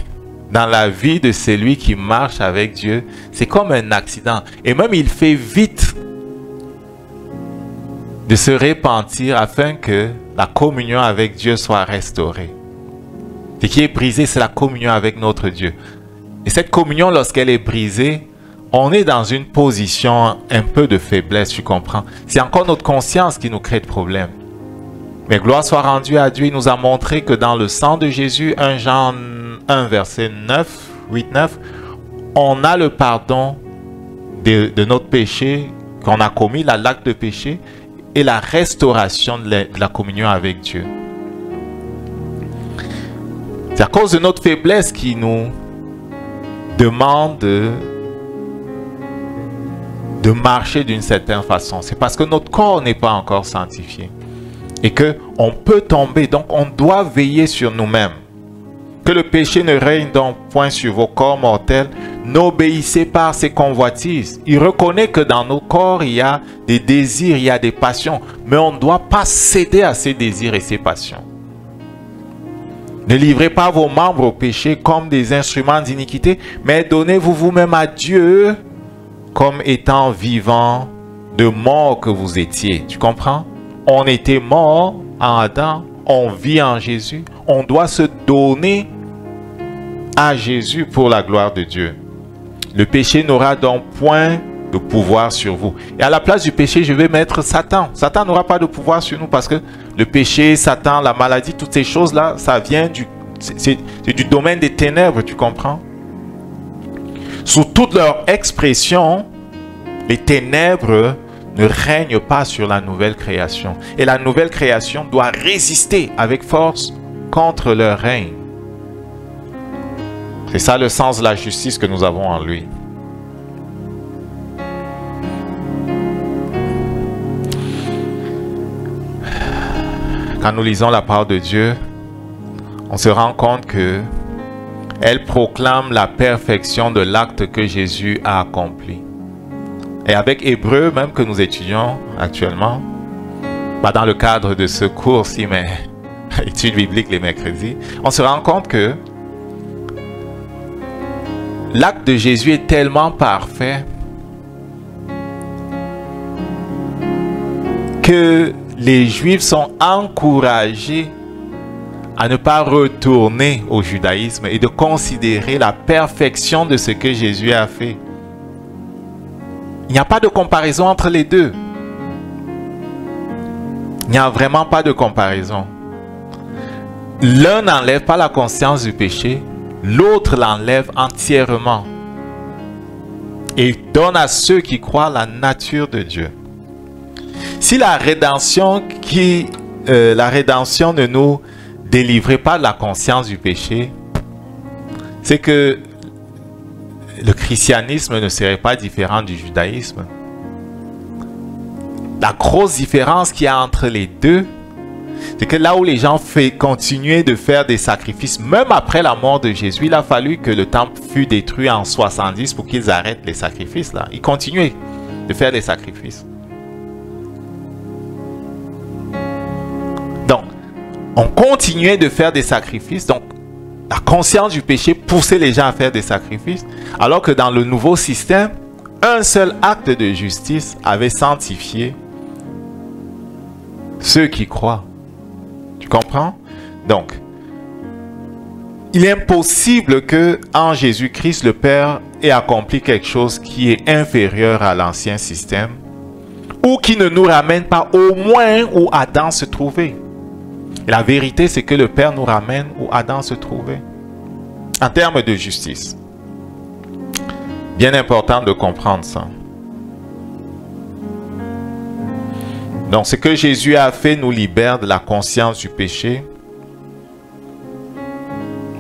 A: dans la vie de celui qui marche avec Dieu, c'est comme un accident. Et même il fait vite de se repentir afin que la communion avec Dieu soit restaurée. Ce qui est brisé, c'est la communion avec notre Dieu. Et cette communion, lorsqu'elle est brisée, on est dans une position un peu de faiblesse, tu comprends? C'est encore notre conscience qui nous crée de problèmes. Mais gloire soit rendue à Dieu, il nous a montré que dans le sang de Jésus, 1 Jean 1, verset 9, 8, 9, on a le pardon de notre péché qu'on a commis, l'acte de péché, et la restauration de la communion avec Dieu. C'est à cause de notre faiblesse qui nous demande de marcher d'une certaine façon. C'est parce que notre corps n'est pas encore sanctifié. Et qu'on peut tomber, donc on doit veiller sur nous-mêmes. Que le péché ne règne donc point sur vos corps mortels. N'obéissez pas à ses convoitises. Il reconnaît que dans nos corps, il y a des désirs, il y a des passions. Mais on ne doit pas céder à ces désirs et ces passions. Ne livrez pas vos membres au péché comme des instruments d'iniquité, mais donnez-vous vous-même à Dieu comme étant vivant de mort que vous étiez. Tu comprends? On était mort en Adam, on vit en Jésus. On doit se donner à Jésus pour la gloire de Dieu. Le péché n'aura donc point de pouvoir sur vous. Et à la place du péché, je vais mettre Satan. Satan n'aura pas de pouvoir sur nous parce que le péché, Satan, la maladie, toutes ces choses-là, ça vient c'est du domaine des ténèbres, tu comprends? Sous toute leur expression, les ténèbres ne règnent pas sur la nouvelle création. Et la nouvelle création doit résister avec force contre leur règne. C'est ça le sens de la justice que nous avons en lui. Quand nous lisons la parole de Dieu, on se rend compte que elle proclame la perfection de l'acte que Jésus a accompli. Et avec Hébreux, même que nous étudions actuellement, dans le cadre de ce cours-ci, mais études bibliques les mercredis, on se rend compte que l'acte de Jésus est tellement parfait que les Juifs sont encouragés à ne pas retourner au judaïsme et de considérer la perfection de ce que Jésus a fait. Il n'y a pas de comparaison entre les deux. Il n'y a vraiment pas de comparaison. L'un n'enlève pas la conscience du péché, l'autre l'enlève entièrement et donne à ceux qui croient la nature de Dieu. Si la rédemption ne nous délivrait pas de la conscience du péché, c'est que le christianisme ne serait pas différent du judaïsme. La grosse différence qu'il y a entre les deux, c'est que là où les gens continuaient de faire des sacrifices, même après la mort de Jésus, il a fallu que le temple fût détruit en 70 pour qu'ils arrêtent les sacrifices là. Ils continuaient de faire des sacrifices. Donc, on continuait de faire des sacrifices. Donc, la conscience du péché poussait les gens à faire des sacrifices. Alors que dans le nouveau système, un seul acte de justice avait sanctifié ceux qui croient. Tu comprends? Donc, il est impossible que en Jésus-Christ, le Père ait accompli quelque chose qui est inférieur à l'ancien système ou qui ne nous ramène pas au moins où Adam se trouvait. Et la vérité, c'est que le Père nous ramène où Adam se trouvait en termes de justice. Bien important de comprendre ça. Donc, ce que Jésus a fait nous libère de la conscience du péché.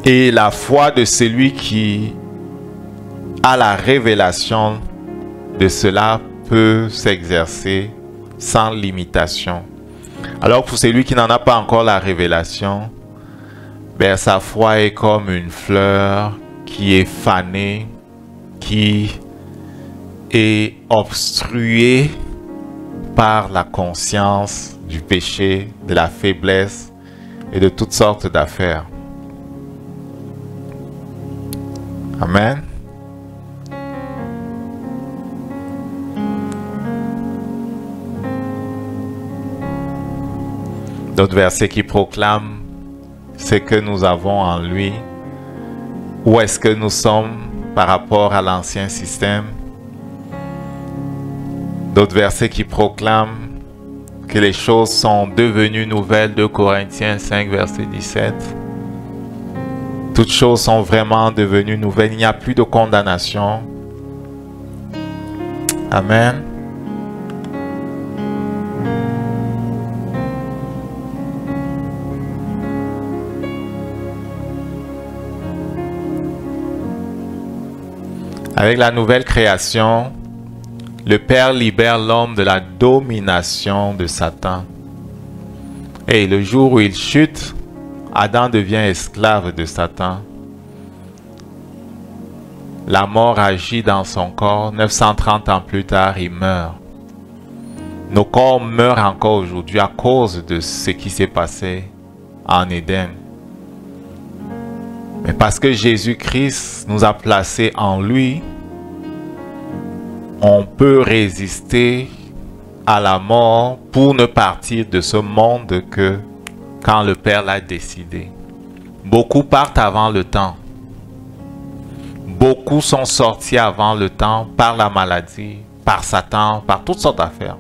A: Et la foi de celui qui a la révélation de cela peut s'exercer sans limitation. Alors pour celui qui n'en a pas encore la révélation, ben, sa foi est comme une fleur qui est fanée, qui est obstruée par la conscience du péché, de la faiblesse et de toutes sortes d'affaires. Amen. D'autres versets qui proclament ce que nous avons en lui. Où est-ce que nous sommes par rapport à l'ancien système? D'autres versets qui proclament que les choses sont devenues nouvelles. 2 Corinthiens 5, verset 17. Toutes choses sont vraiment devenues nouvelles. Il n'y a plus de condamnation. Amen. Avec la nouvelle création, le Père libère l'homme de la domination de Satan. Et le jour où il chute, Adam devient esclave de Satan. La mort agit dans son corps. 930 ans plus tard, il meurt. Nos corps meurent encore aujourd'hui à cause de ce qui s'est passé en Éden. Mais parce que Jésus-Christ nous a placés en lui, on peut résister à la mort pour ne partir de ce monde que quand le Père l'a décidé. Beaucoup partent avant le temps. Beaucoup sont sortis avant le temps par la maladie, par Satan, par toutes sortes d'affaires.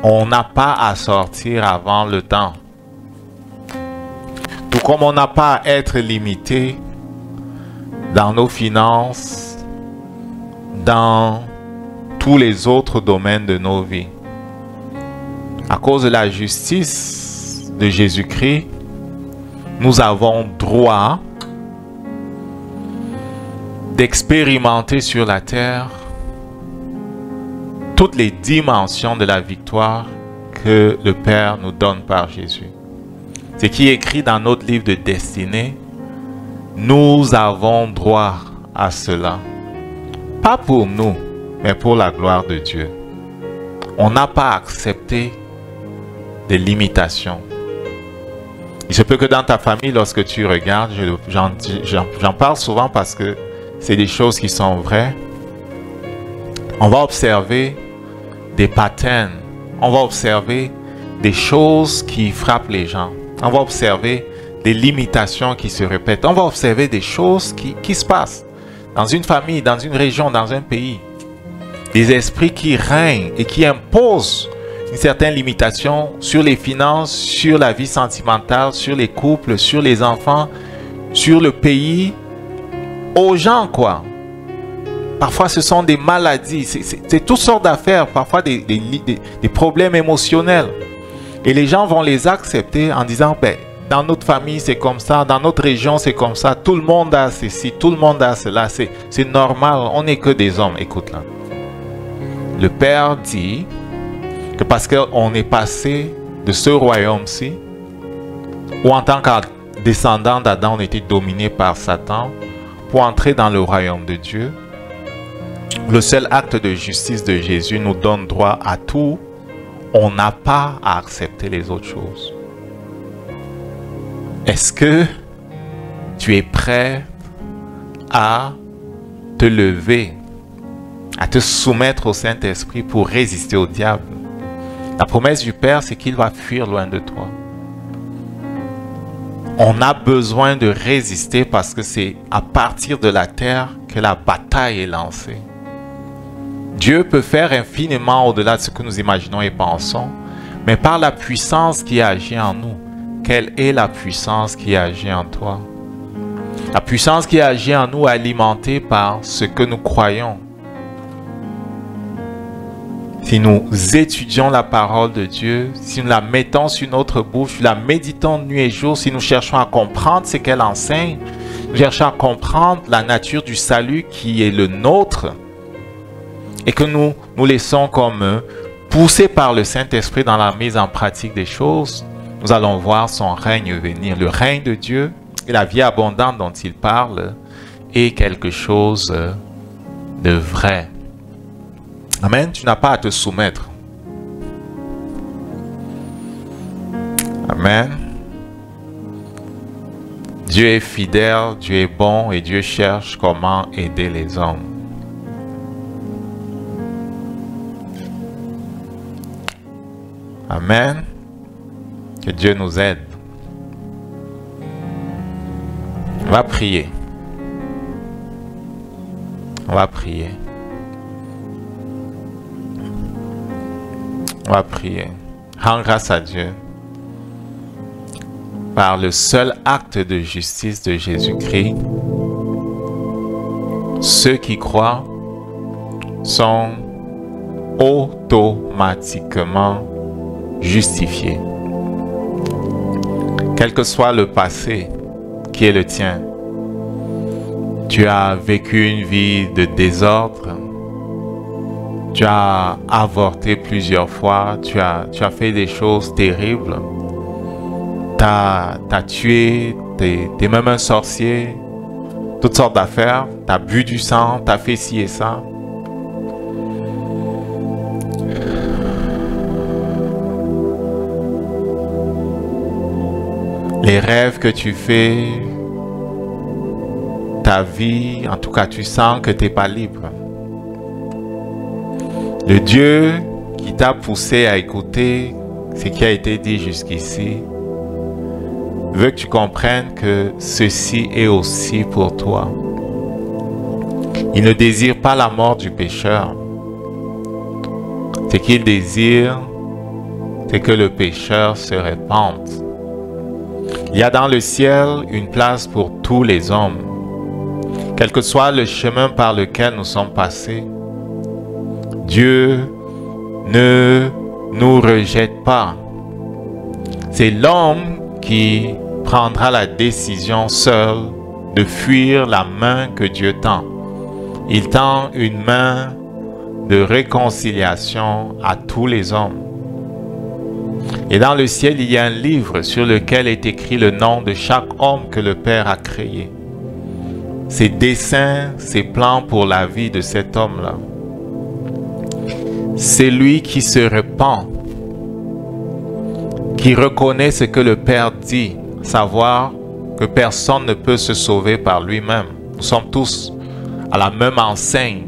A: On n'a pas à sortir avant le temps. Tout comme on n'a pas à être limité dans nos finances, dans tous les autres domaines de nos vies. À cause de la justice de Jésus-Christ, nous avons droit d'expérimenter sur la terre toutes les dimensions de la victoire que le Père nous donne par Jésus. Ce qui est écrit dans notre livre de destinée, nous avons droit à cela. Pas pour nous, mais pour la gloire de Dieu. On n'a pas accepté des limitations. Il se peut que dans ta famille, lorsque tu regardes, j'en parle souvent parce que c'est des choses qui sont vraies. On va observer des patterns. On va observer des choses qui frappent les gens. On va observer des limitations qui se répètent. On va observer des choses qui se passent dans une famille, dans une région, dans un pays. Des esprits qui règnent et qui imposent une certaine limitation sur les finances, sur la vie sentimentale, sur les couples, sur les enfants, sur le pays, aux gens, quoi. Parfois, ce sont des maladies, c'est toutes sortes d'affaires, parfois des problèmes émotionnels. Et les gens vont les accepter en disant, ben, dans notre famille, c'est comme ça, dans notre région, c'est comme ça, tout le monde a ceci, tout le monde a cela, c'est normal, on n'est que des hommes. Écoute là. Le Père dit que parce qu'on est passé de ce royaume-ci, où en tant que descendant d'Adam, on était dominé par Satan, pour entrer dans le royaume de Dieu, le seul acte de justice de Jésus nous donne droit à tout. On n'a pas à accepter les autres choses. Est-ce que tu es prêt à te lever, à te soumettre au Saint-Esprit pour résister au diable? La promesse du Père, c'est qu'il va fuir loin de toi. On a besoin de résister parce que c'est à partir de la terre que la bataille est lancée. Dieu peut faire infiniment au-delà de ce que nous imaginons et pensons, mais par la puissance qui agit en nous. Quelle est la puissance qui agit en toi? La puissance qui agit en nous est alimentée par ce que nous croyons. Si nous étudions la parole de Dieu, si nous la mettons sur notre bouche, la méditons nuit et jour, si nous cherchons à comprendre ce qu'elle enseigne, nous cherchons à comprendre la nature du salut qui est le nôtre, et que nous nous laissons comme poussés par le Saint-Esprit dans la mise en pratique des choses, nous allons voir son règne venir. Le règne de Dieu et la vie abondante dont il parle est quelque chose de vrai. Amen. Tu n'as pas à te soumettre. Amen. Dieu est fidèle, Dieu est bon et Dieu cherche comment aider les hommes. Amen. Que Dieu nous aide. On va prier. On va prier. On va prier. Rends grâce à Dieu. Par le seul acte de justice de Jésus-Christ, ceux qui croient sont automatiquement justifié. Quel que soit le passé qui est le tien, tu as vécu une vie de désordre, tu as avorté plusieurs fois, tu as fait des choses terribles, tu as tué, tu es même un sorcier, toutes sortes d'affaires, tu as bu du sang, tu as fait ci et ça. Les rêves que tu fais, ta vie, en tout cas tu sens que tu n'es pas libre. Le Dieu qui t'a poussé à écouter ce qui a été dit jusqu'ici veut que tu comprennes que ceci est aussi pour toi. Il ne désire pas la mort du pécheur. Ce qu'il désire, c'est que le pécheur se répande. Il y a dans le ciel une place pour tous les hommes. Quel que soit le chemin par lequel nous sommes passés, Dieu ne nous rejette pas. C'est l'homme qui prendra la décision seul de fuir la main que Dieu tend. Il tend une main de réconciliation à tous les hommes. Et dans le ciel, il y a un livre sur lequel est écrit le nom de chaque homme que le Père a créé. Ses desseins, ses plans pour la vie de cet homme-là. C'est lui qui se repent, qui reconnaît ce que le Père dit, savoir que personne ne peut se sauver par lui-même. Nous sommes tous à la même enseigne.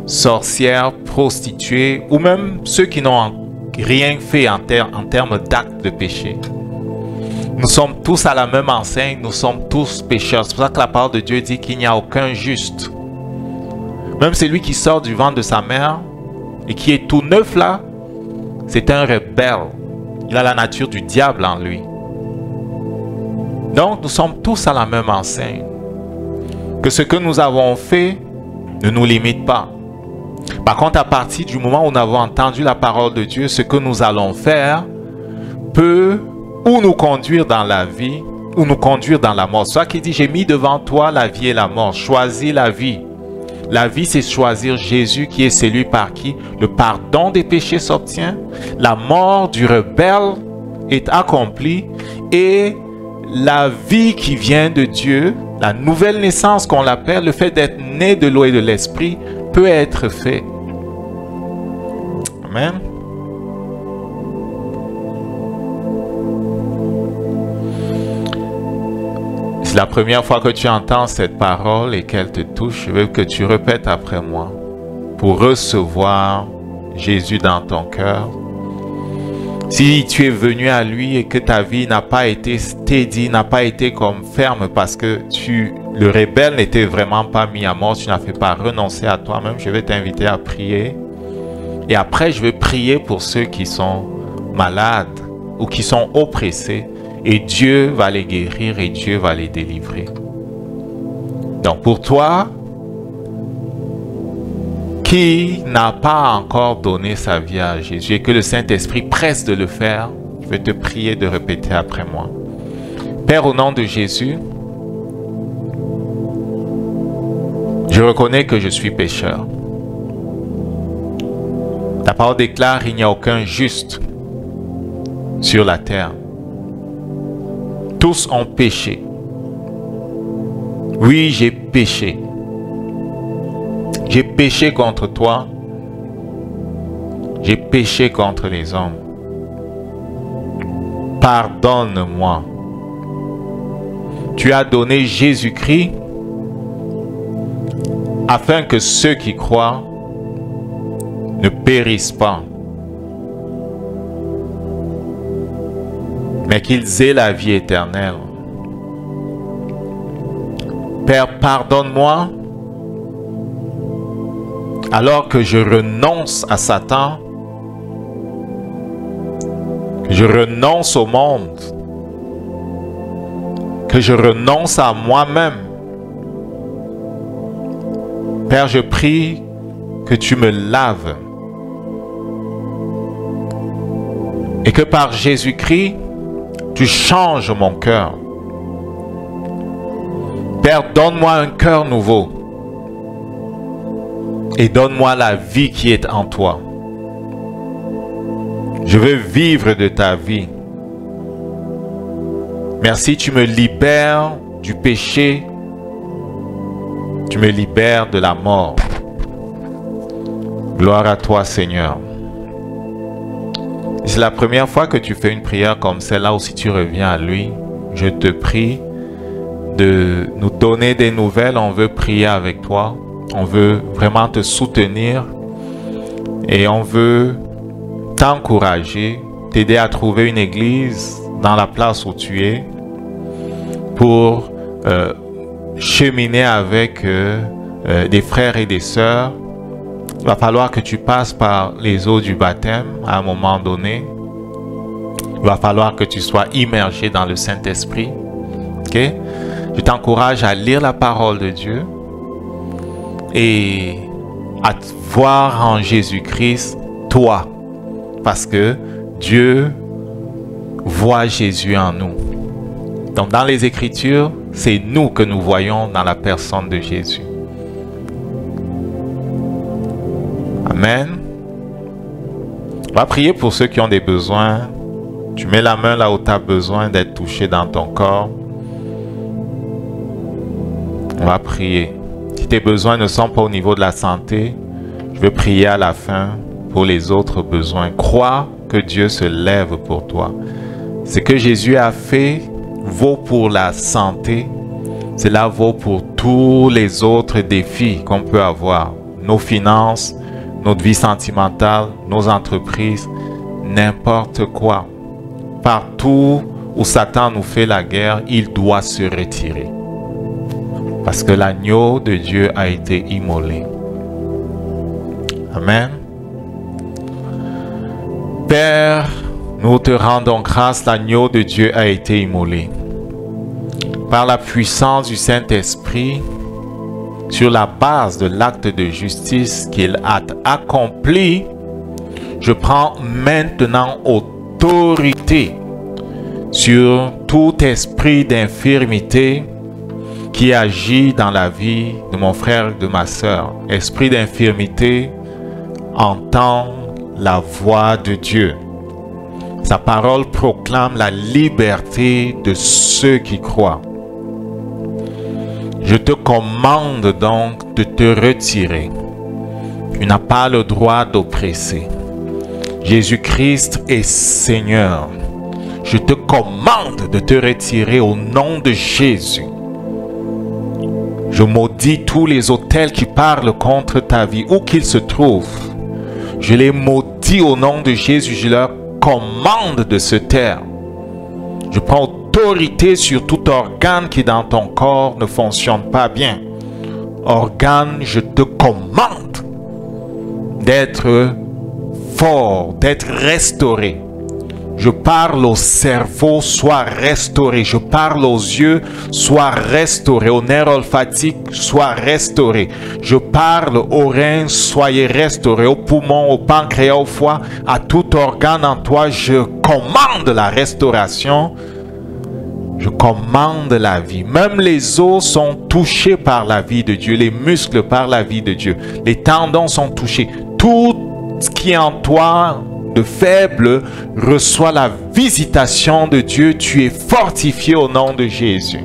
A: Sorcières, prostituées, ou même ceux qui n'ont rien fait en termes d'actes de péché. Nous sommes tous à la même enseigne, nous sommes tous pécheurs. C'est pour ça que la parole de Dieu dit qu'il n'y a aucun juste. Même celui qui sort du ventre de sa mère et qui est tout neuf là, c'est un rebelle. Il a la nature du diable en lui. Donc nous sommes tous à la même enseigne. Que ce que nous avons fait ne nous limite pas. Par contre, à partir du moment où nous avons entendu la parole de Dieu, ce que nous allons faire peut ou nous conduire dans la vie, ou nous conduire dans la mort. C'est ça qui dit, j'ai mis devant toi la vie et la mort. Choisis la vie. La vie, c'est choisir Jésus qui est celui par qui le pardon des péchés s'obtient. La mort du rebelle est accomplie et la vie qui vient de Dieu, la nouvelle naissance qu'on l'appelle, le fait d'être né de l'eau et de l'esprit, peut être fait. Amen. C'est la première fois que tu entends cette parole et qu'elle te touche. Je veux que tu répètes après moi pour recevoir Jésus dans ton cœur. Si tu es venu à lui et que ta vie n'a pas été steady, n'a pas été comme ferme parce que le rebelle n'était vraiment pas mis à mort, tu n'as fait pas renoncer à toi-même, je vais t'inviter à prier. Et après, je vais prier pour ceux qui sont malades ou qui sont oppressés. Et Dieu va les guérir et Dieu va les délivrer. Donc pour toi, qui n'a pas encore donné sa vie à Jésus et que le Saint-Esprit presse de le faire, je vais te prier de répéter après moi. Père, au nom de Jésus, je reconnais que je suis pécheur. Ta parole déclare qu'il n'y a aucun juste sur la terre. Tous ont péché. Oui, j'ai péché. J'ai péché contre toi. J'ai péché contre les hommes. Pardonne-moi. Tu as donné Jésus-Christ afin que ceux qui croient ne périssent pas, mais qu'ils aient la vie éternelle. Père, pardonne-moi alors que je renonce à Satan, que je renonce au monde, que je renonce à moi-même. Père, je prie que tu me laves et que par Jésus-Christ, tu changes mon cœur. Père, donne-moi un cœur nouveau et donne-moi la vie qui est en toi. Je veux vivre de ta vie. Merci, tu me libères du péché. Tu me libères de la mort. Gloire à toi, Seigneur. C'est la première fois que tu fais une prière comme celle-là ou si tu reviens à lui, je te prie de nous donner des nouvelles. On veut prier avec toi. On veut vraiment te soutenir et on veut t'encourager, t'aider à trouver une église dans la place où tu es pour cheminer avec des frères et des sœurs. Il va falloir que tu passes par les eaux du baptême à un moment donné. Il va falloir que tu sois immergé dans le Saint-Esprit. Okay? Je t'encourage à lire la parole de Dieu et à voir en Jésus-Christ toi. Parce que Dieu voit Jésus en nous. Donc dans les Écritures, c'est nous que nous voyons dans la personne de Jésus. Amen. On va prier pour ceux qui ont des besoins. Tu mets la main là où tu as besoin d'être touché dans ton corps. On va prier. Si tes besoins ne sont pas au niveau de la santé, je vais prier à la fin pour les autres besoins. Crois que Dieu se lève pour toi. Ce que Jésus a fait vaut pour la santé. Cela vaut pour tous les autres défis qu'on peut avoir. Nos finances, notre vie sentimentale, nos entreprises, n'importe quoi. Partout où Satan nous fait la guerre, il doit se retirer. Parce que l'agneau de Dieu a été immolé. Amen. Père, nous te rendons grâce, l'agneau de Dieu a été immolé. Par la puissance du Saint-Esprit, sur la base de l'acte de justice qu'il a accompli, je prends maintenant autorité sur tout esprit d'infirmité qui agit dans la vie de mon frère et de ma sœur. Esprit d'infirmité, entend la voix de Dieu. Sa parole proclame la liberté de ceux qui croient. Je te commande donc de te retirer. Tu n'as pas le droit d'oppresser. Jésus-Christ est Seigneur. Je te commande de te retirer au nom de Jésus. Je maudis tous les autels qui parlent contre ta vie, où qu'ils se trouvent. Je les maudis au nom de Jésus. Je leur commande de se taire. Je prends autorité sur tout organe qui dans ton corps ne fonctionne pas bien. Organe, je te commande d'être fort, d'être restauré. Je parle au cerveau, sois restauré. Je parle aux yeux, sois restauré. Aux nerfs olfactifs, sois restauré. Je parle aux reins, soyez restaurés. Aux poumons, au pancréas, au foie, à tout organe en toi, je commande la restauration. Je commande la vie. Même les os sont touchés par la vie de Dieu. Les muscles par la vie de Dieu. Les tendons sont touchés. Tout ce qui est en toi de faible reçoit la visitation de Dieu. Tu es fortifié au nom de Jésus.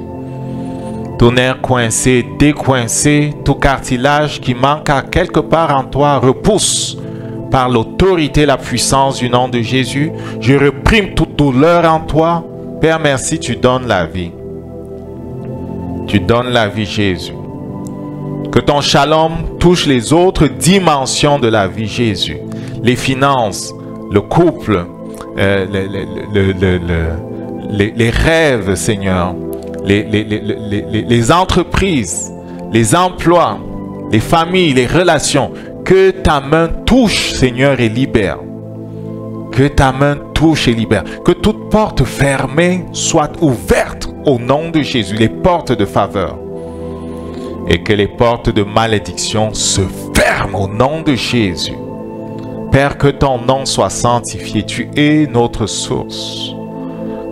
A: Ton nerf coincé, décoincé, tout cartilage qui manque à quelque part en toi repousse par l'autorité, la puissance du nom de Jésus. Je réprime toute douleur en toi. Père, merci, tu donnes la vie. Tu donnes la vie, Jésus. Que ton shalom touche les autres dimensions de la vie, Jésus. Les finances, le couple, les rêves, Seigneur, les entreprises, les emplois, les familles, les relations. Que ta main touche, Seigneur, et libère. Que ta main touche et libère. Que toute porte fermée soit ouverte au nom de Jésus. Les portes de faveur. Et que les portes de malédiction se ferment au nom de Jésus. Père, que ton nom soit sanctifié. Tu es notre source.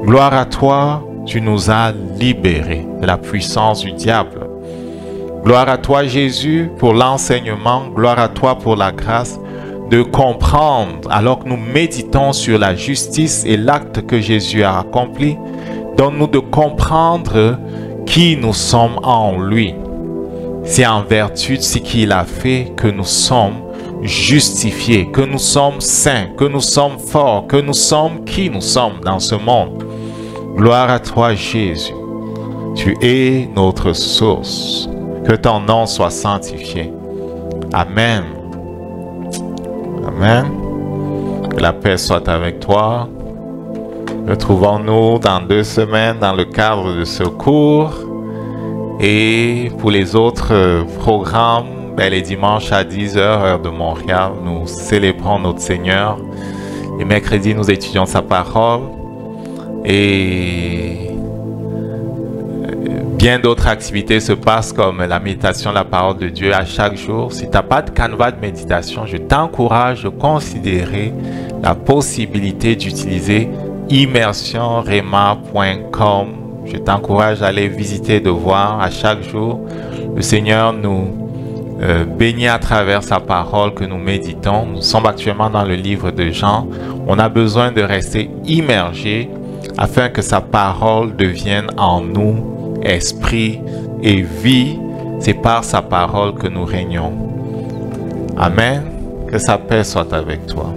A: Gloire à toi, tu nous as libérés de la puissance du diable. Gloire à toi, Jésus, pour l'enseignement. Gloire à toi pour la grâce de comprendre, alors que nous méditons sur la justice et l'acte que Jésus a accompli. Donne-nous de comprendre qui nous sommes en lui. C'est en vertu de ce qu'il a fait que nous sommes justifiés, que nous sommes saints, que nous sommes forts, que nous sommes qui nous sommes dans ce monde. Gloire à toi, Jésus. Tu es notre source. Que ton nom soit sanctifié. Amen. Amen. Que la paix soit avec toi. Retrouvons-nous dans 2 semaines dans le cadre de ce cours. Et pour les autres programmes, les dimanches à 10h, heure de Montréal, nous célébrons notre Seigneur. Les mercredis, nous étudions sa parole. Et bien d'autres activités se passent comme la méditation, la parole de Dieu à chaque jour. Si tu n'as pas de canevas de méditation, je t'encourage à considérer la possibilité d'utiliser immersionrema.com. Je t'encourage à aller visiter, de voir à chaque jour. Le Seigneur nous bénit à travers sa parole que nous méditons. Nous sommes actuellement dans le livre de Jean. On a besoin de rester immergé afin que sa parole devienne en nous esprit et vie. C'est par sa parole que nous régnons. Amen. Que sa paix soit avec toi.